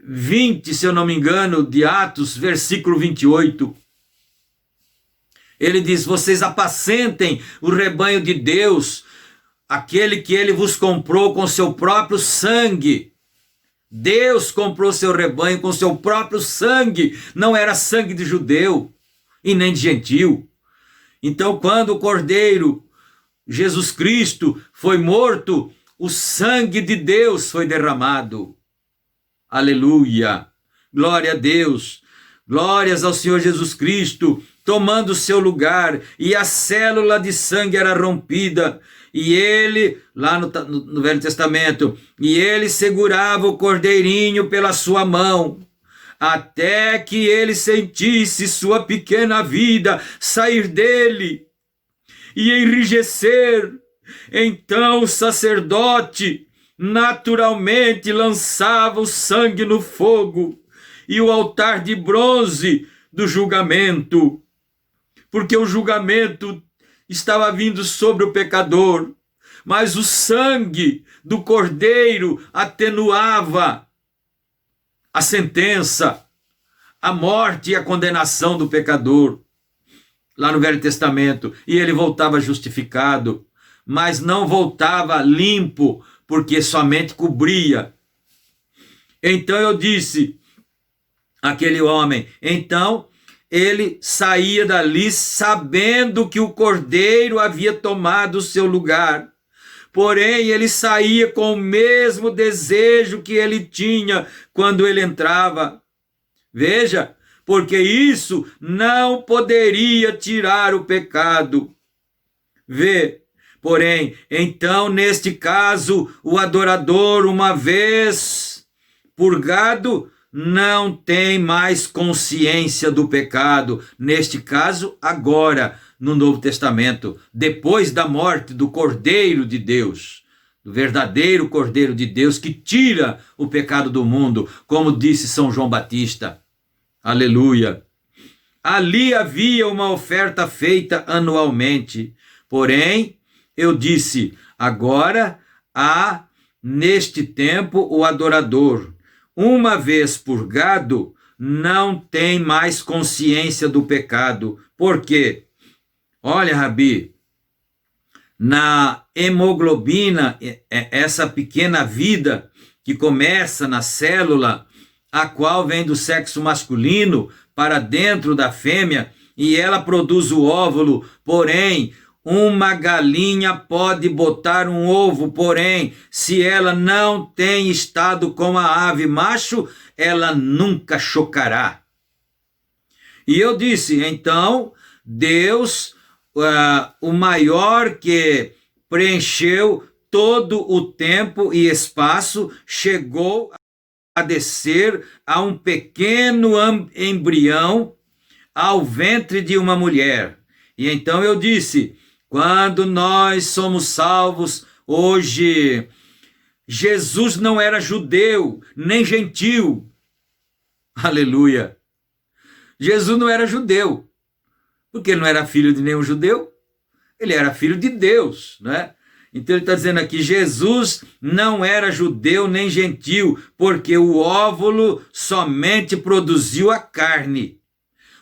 20, se eu não me engano, de Atos, versículo 28. Ele diz: vocês apacentem o rebanho de Deus, aquele que ele vos comprou com seu próprio sangue. Deus comprou seu rebanho com seu próprio sangue, não era sangue de judeu e nem de gentil. Então, quando o Cordeiro, Jesus Cristo, foi morto, o sangue de Deus foi derramado. Aleluia! Glória a Deus! Glórias ao Senhor Jesus Cristo, tomando o seu lugar, e a célula de sangue era rompida, e ele, lá no Velho Testamento, e ele segurava o cordeirinho pela sua mão, até que ele sentisse sua pequena vida sair dele e enrijecer. Então o sacerdote naturalmente lançava o sangue no fogo e o altar de bronze do julgamento, porque o julgamento estava vindo sobre o pecador, mas o sangue do Cordeiro atenuava a sentença, a morte e a condenação do pecador, lá no Velho Testamento, e ele voltava justificado, mas não voltava limpo, porque somente cobria. Então eu disse, aquele homem, então ele saía dali sabendo que o Cordeiro havia tomado o seu lugar. Porém, ele saía com o mesmo desejo que ele tinha quando ele entrava. Veja, porque isso não poderia tirar o pecado. Vê, porém, então, neste caso, o adorador, uma vez purgado, não tem mais consciência do pecado. Neste caso, agora, no Novo Testamento, depois da morte do Cordeiro de Deus, do verdadeiro Cordeiro de Deus que tira o pecado do mundo, como disse São João Batista. Aleluia! Ali havia uma oferta feita anualmente. Porém, eu disse, agora há neste tempo o adorador, uma vez purgado, não tem mais consciência do pecado. Por quê? Olha, Rabi, na hemoglobina, essa pequena vida que começa na célula, a qual vem do sexo masculino para dentro da fêmea, e ela produz o óvulo, porém, uma galinha pode botar um ovo, porém, se ela não tem estado com a ave macho, ela nunca chocará. E eu disse, então, Deus, o maior que preencheu todo o tempo e espaço, chegou a descer a um pequeno embrião ao ventre de uma mulher. E então eu disse, quando nós somos salvos hoje, Jesus não era judeu, nem gentil. Aleluia! Jesus não era judeu, porque ele não era filho de nenhum judeu, ele era filho de Deus, né? Então ele está dizendo aqui, Jesus não era judeu nem gentil, porque o óvulo somente produziu a carne.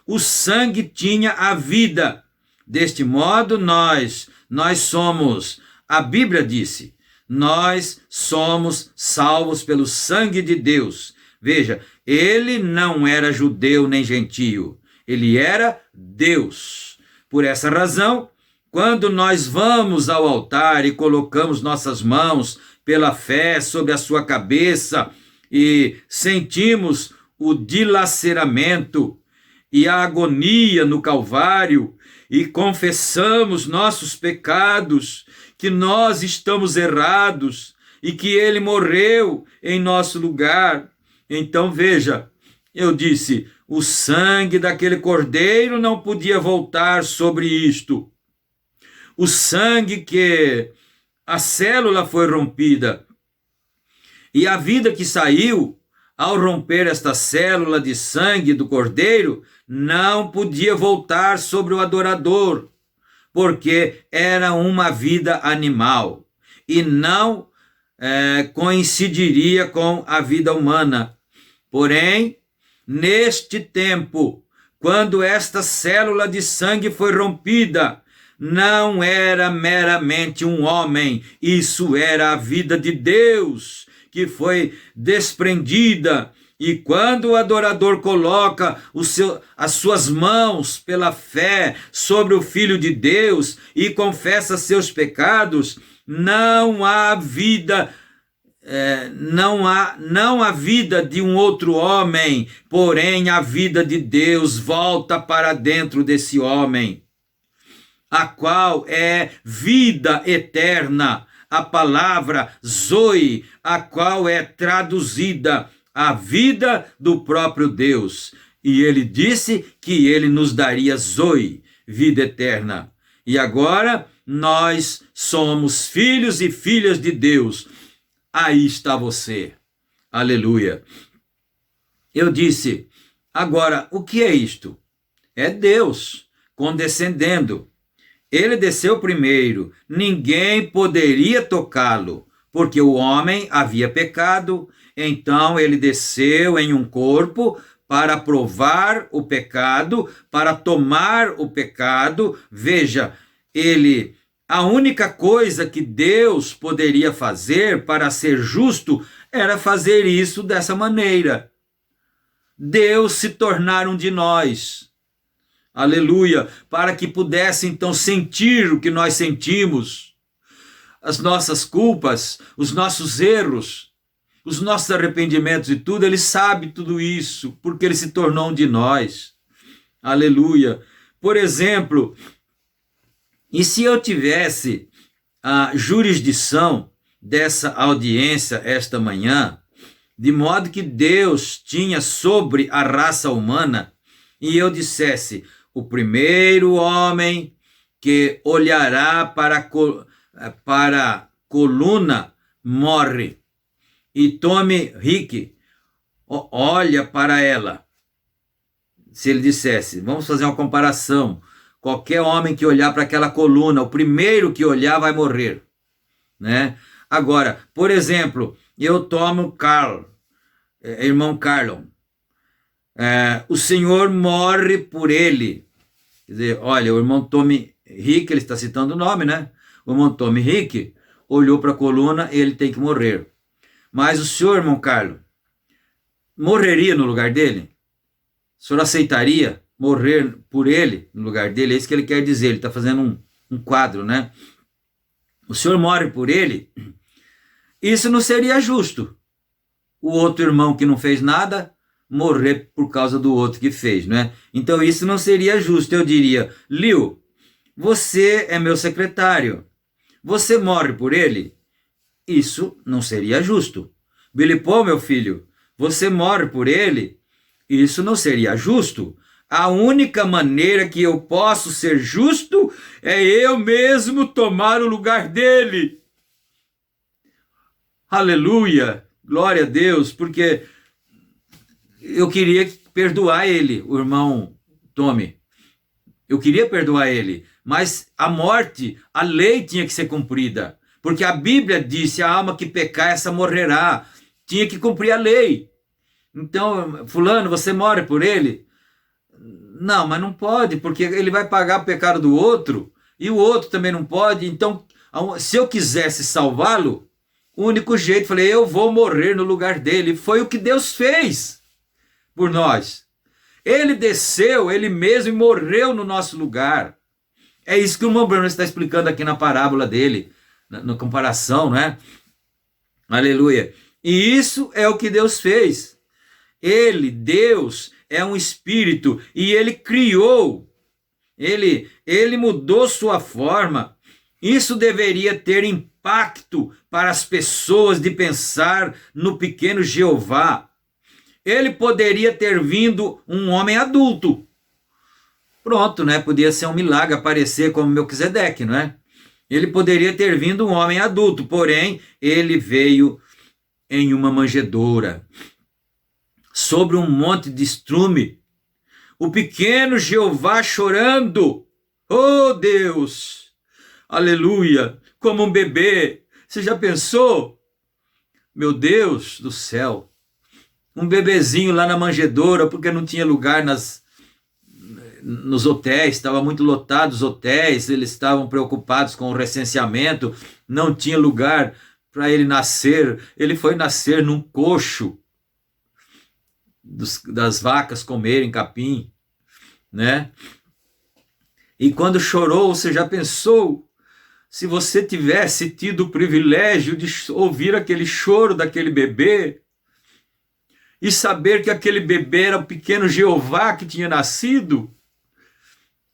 O sangue tinha a vida. Deste modo, nós somos, a Bíblia disse, nós somos salvos pelo sangue de Deus. Veja, ele não era judeu nem gentio, ele era Deus. Por essa razão, quando nós vamos ao altar e colocamos nossas mãos pela fé sobre a sua cabeça e sentimos o dilaceramento e a agonia no Calvário, e confessamos nossos pecados, que nós estamos errados e que ele morreu em nosso lugar. Então veja, eu disse, o sangue daquele cordeiro não podia voltar sobre isto. O sangue que a célula foi rompida e a vida que saiu ao romper esta célula de sangue do cordeiro não podia voltar sobre o adorador, porque era uma vida animal. e não coincidiria com a vida humana. Porém, neste tempo, quando esta célula de sangue foi rompida, não era meramente um homem, isso era a vida de Deus que foi desprendida. E quando o adorador coloca as suas mãos pela fé sobre o Filho de Deus e confessa seus pecados, não há vida, não há vida de um outro homem, porém a vida de Deus volta para dentro desse homem, a qual é vida eterna, a palavra Zoe, a qual é traduzida a vida do próprio Deus. E ele disse que ele nos daria Zoe, vida eterna. E agora nós somos filhos e filhas de Deus. Aí está você. Aleluia. Eu disse, agora, o que é isto? É Deus condescendendo. Ele desceu primeiro, ninguém poderia tocá-lo, porque o homem havia pecado, então ele desceu em um corpo para provar o pecado, para tomar o pecado. Veja, a única coisa que Deus poderia fazer para ser justo era fazer isso dessa maneira. Deus se tornar um de nós. Aleluia, para que pudesse então sentir o que nós sentimos, as nossas culpas, os nossos erros, os nossos arrependimentos e tudo. Ele sabe tudo isso, porque ele se tornou um de nós. Aleluia. Por exemplo, e se eu tivesse a jurisdição dessa audiência esta manhã, de modo que Deus tinha sobre a raça humana, e eu dissesse, o primeiro homem que olhará para a coluna morre. E Tommy Hick olha para ela. Se ele dissesse, vamos fazer uma comparação, qualquer homem que olhar para aquela coluna, o primeiro que olhar vai morrer, né? Agora, por exemplo, eu tomo irmão Carlon, o Senhor morre por ele. Quer dizer, olha, o irmão Tommy Hick, ele está citando o nome, né? O irmão Tommy Hick olhou para a coluna, ele tem que morrer. Mas o senhor, irmão Carlon, morreria no lugar dele? O senhor aceitaria morrer por ele no lugar dele? É isso que ele quer dizer, ele está fazendo um quadro, né? O senhor morre por ele? Isso não seria justo. O outro irmão que não fez nada morrer por causa do outro que fez, né? Então isso não seria justo. Eu diria, Liu, você é meu secretário, você morre por ele? Isso não seria justo. Billy Paul, meu filho, você morre por ele? Isso não seria justo. A única maneira que eu posso ser justo é eu mesmo tomar o lugar dele. Aleluia, glória a Deus, porque eu queria perdoar ele, o irmão Tommy. Eu queria perdoar ele, mas a morte, a lei tinha que ser cumprida, porque a Bíblia disse, a alma que pecar, essa morrerá. Tinha que cumprir a lei. Então, fulano, você morre por ele? Não, mas não pode, porque ele vai pagar o pecado do outro, e o outro também não pode. Então, se eu quisesse salvá-lo, o único jeito, falei, eu vou morrer no lugar dele. Foi o que Deus fez por nós. Ele desceu, ele mesmo, e morreu no nosso lugar. É isso que o irmão Bruno está explicando aqui na parábola dele, na comparação, né? Aleluia. E isso é o que Deus fez. Ele, Deus, é um espírito, e ele criou, ele mudou sua forma. Isso deveria ter impacto para as pessoas de pensar no pequeno Jeová. Ele poderia ter vindo um homem adulto. Pronto, né? Podia ser um milagre aparecer como Melquisedeque, não é? Ele poderia ter vindo um homem adulto, porém, ele veio em uma manjedoura, sobre um monte de estrume. O pequeno Jeová chorando. Oh, Deus! Aleluia! Como um bebê Você já pensou? Meu Deus do céu, um bebezinho lá na manjedoura, porque não tinha lugar nos hotéis, estava muito lotado os hotéis, eles estavam preocupados com o recenseamento, não tinha lugar para ele nascer, ele foi nascer num coxo das vacas comerem capim, né? E quando chorou, você já pensou se você tivesse tido o privilégio de ouvir aquele choro daquele bebê e saber que aquele bebê era o pequeno Jeová que tinha nascido?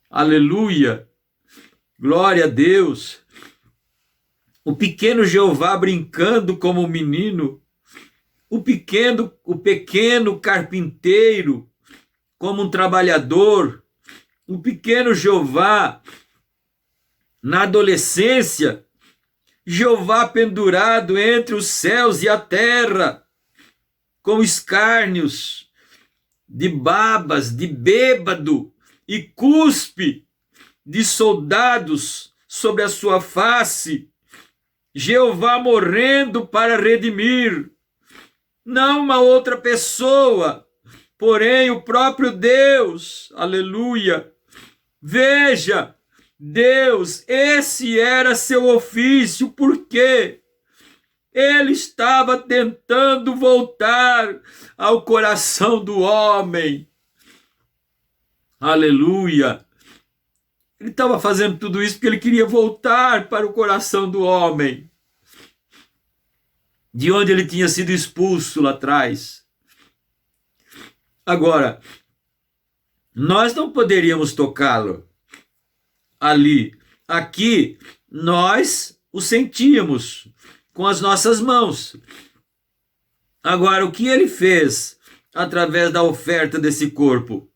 Aleluia! Glória a Deus! O pequeno Jeová brincando como um menino, o pequeno carpinteiro como um trabalhador, o pequeno Jeová na adolescência, Jeová pendurado entre os céus e a terra, com escárnios de babas, de bêbado e cuspe de soldados sobre a sua face, Jeová morrendo para redimir, não uma outra pessoa, porém o próprio Deus, aleluia. Veja, Deus, esse era seu ofício, porque ele estava tentando voltar ao coração do homem. Aleluia! Ele estava fazendo tudo isso porque ele queria voltar para o coração do homem, de onde ele tinha sido expulso lá atrás. Agora, nós não poderíamos tocá-lo ali. Aqui, nós o sentíamos com as nossas mãos. Agora, o que ele fez através da oferta desse corpo?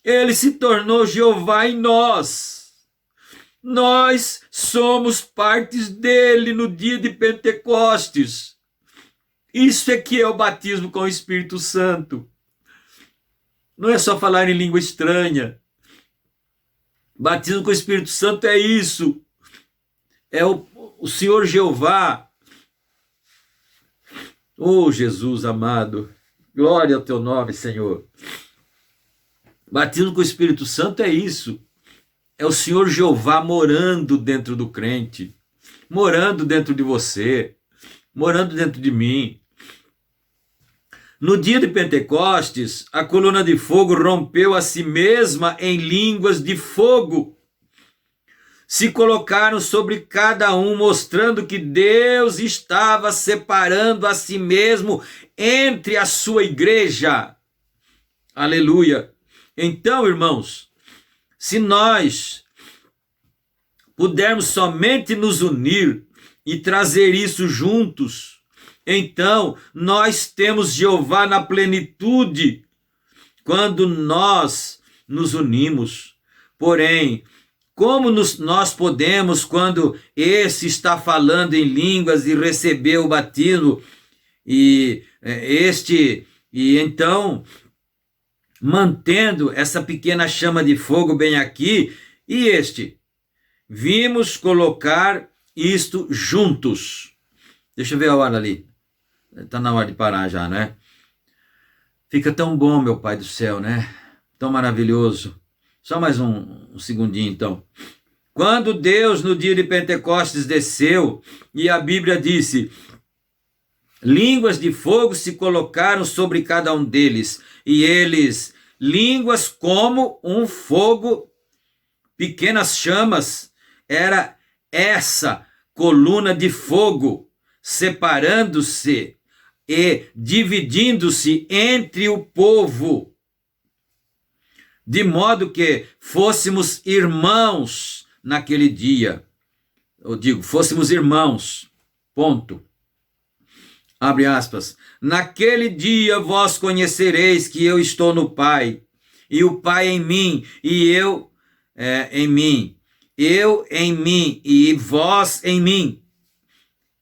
Ele se tornou Jeová em nós. Nós somos partes dele no dia de Pentecostes. Isso é que é o batismo com o Espírito Santo. Não é só falar em língua estranha. Batismo com o Espírito Santo é isso. É o Senhor Jeová. Oh, Jesus amado. Glória ao teu nome, Senhor. Batismo com o Espírito Santo é isso. É o Senhor Jeová morando dentro do crente, morando dentro de você, morando dentro de mim. No dia de Pentecostes, a coluna de fogo rompeu a si mesma em línguas de fogo. Se colocaram sobre cada um, mostrando que Deus estava separando a si mesmo entre a sua igreja. Aleluia! Então, irmãos, se nós pudermos somente nos unir e trazer isso juntos, então nós temos Jeová na plenitude quando nós nos unimos. Porém, como nós podemos, quando esse está falando em línguas e recebeu o batismo, e então mantendo essa pequena chama de fogo bem aqui, e vimos colocar isto juntos. Deixa eu ver a hora ali. Está na hora de parar já, né? Fica tão bom, meu Pai do céu, né? Tão maravilhoso. Só mais um segundinho, então. Quando Deus, no dia de Pentecostes, desceu, e a Bíblia disse: línguas de fogo se colocaram sobre cada um deles, e eles, línguas como um fogo, pequenas chamas, era essa coluna de fogo, separando-se e dividindo-se entre o povo, de modo que fôssemos irmãos naquele dia. Eu digo, fôssemos irmãos, ponto. Abre aspas. Naquele dia vós conhecereis que eu estou no Pai, e o Pai em mim, e eu em mim. Eu em mim, e vós em mim.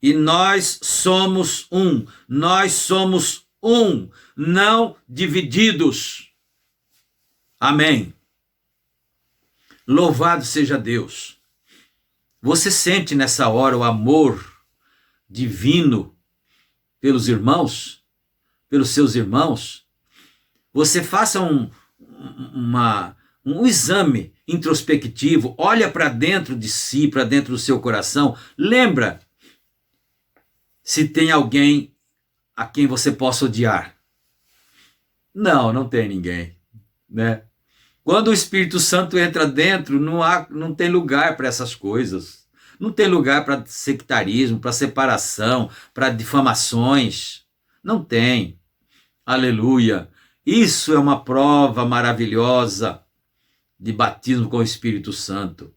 E nós somos um. Nós somos um, não divididos. Amém. Louvado seja Deus. Você sente nessa hora o amor divino pelos irmãos, pelos seus irmãos, você faça um exame introspectivo, olha para dentro de si, para dentro do seu coração, lembra se tem alguém a quem você possa odiar. Não tem ninguém, né? Quando o Espírito Santo entra dentro, não tem lugar para essas coisas. Não tem lugar para sectarismo, para separação, para difamações. Não tem. Aleluia. Isso é uma prova maravilhosa de batismo com o Espírito Santo.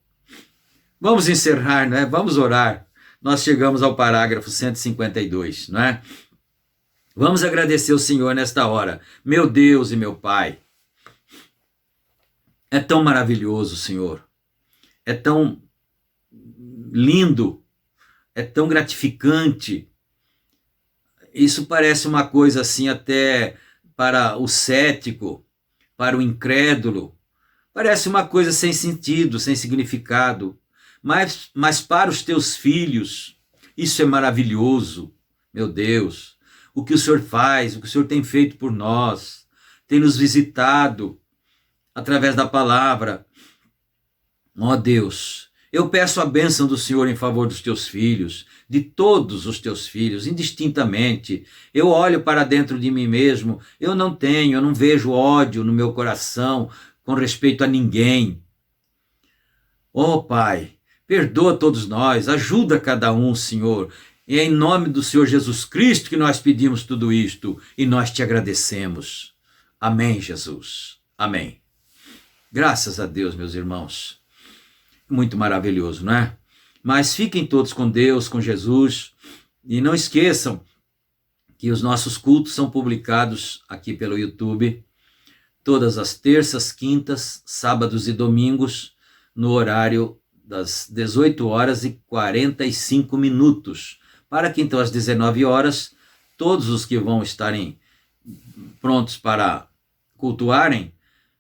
Vamos encerrar, né? Vamos orar. Nós chegamos ao parágrafo 152, não é? Vamos agradecer o Senhor nesta hora. Meu Deus e meu Pai, é tão maravilhoso, Senhor. É tão lindo, é tão gratificante. Isso parece uma coisa assim até para o cético, para o incrédulo. Parece uma coisa sem sentido, sem significado. Mas para os teus filhos, isso é maravilhoso, meu Deus. O que o Senhor faz, o que o Senhor tem feito por nós, tem nos visitado através da palavra. Ó Deus, eu peço a bênção do Senhor em favor dos teus filhos, de todos os teus filhos, indistintamente. Eu olho para dentro de mim mesmo, eu não vejo ódio no meu coração com respeito a ninguém. Ó Pai, perdoa todos nós, ajuda cada um, Senhor. E é em nome do Senhor Jesus Cristo que nós pedimos tudo isto e nós te agradecemos. Amém, Jesus. Amém. Graças a Deus, meus irmãos. Muito maravilhoso, não é? Mas fiquem todos com Deus, com Jesus. E não esqueçam que os nossos cultos são publicados aqui pelo YouTube todas as terças, quintas, sábados e domingos, no horário das 18h45, para que então às 19 horas, todos os que vão estarem prontos para cultuarem,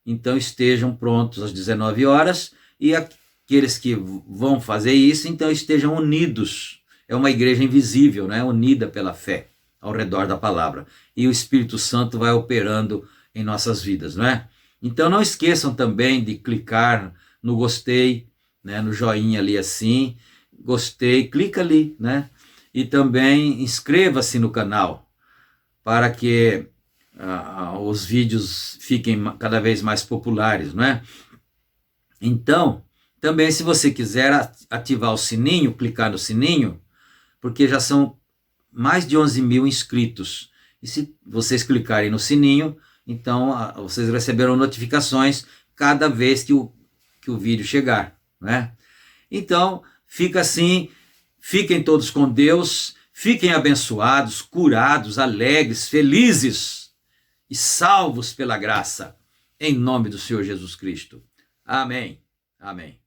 então estejam prontos às 19 horas, e aqueles que vão fazer isso, então estejam unidos. É uma igreja invisível, né? Unida pela fé, ao redor da palavra. E o Espírito Santo vai operando em nossas vidas, não é? Então não esqueçam também de clicar no gostei, né? No joinha ali assim, gostei, clica ali, né? E também inscreva-se no canal, para que os vídeos fiquem cada vez mais populares, não é? Então, também se você quiser ativar o sininho, clicar no sininho, porque já são mais de 11 mil inscritos. E se vocês clicarem no sininho, então vocês receberão notificações cada vez que o vídeo chegar, né? Então, fica assim, fiquem todos com Deus, fiquem abençoados, curados, alegres, felizes e salvos pela graça, em nome do Senhor Jesus Cristo. Amém. Amém.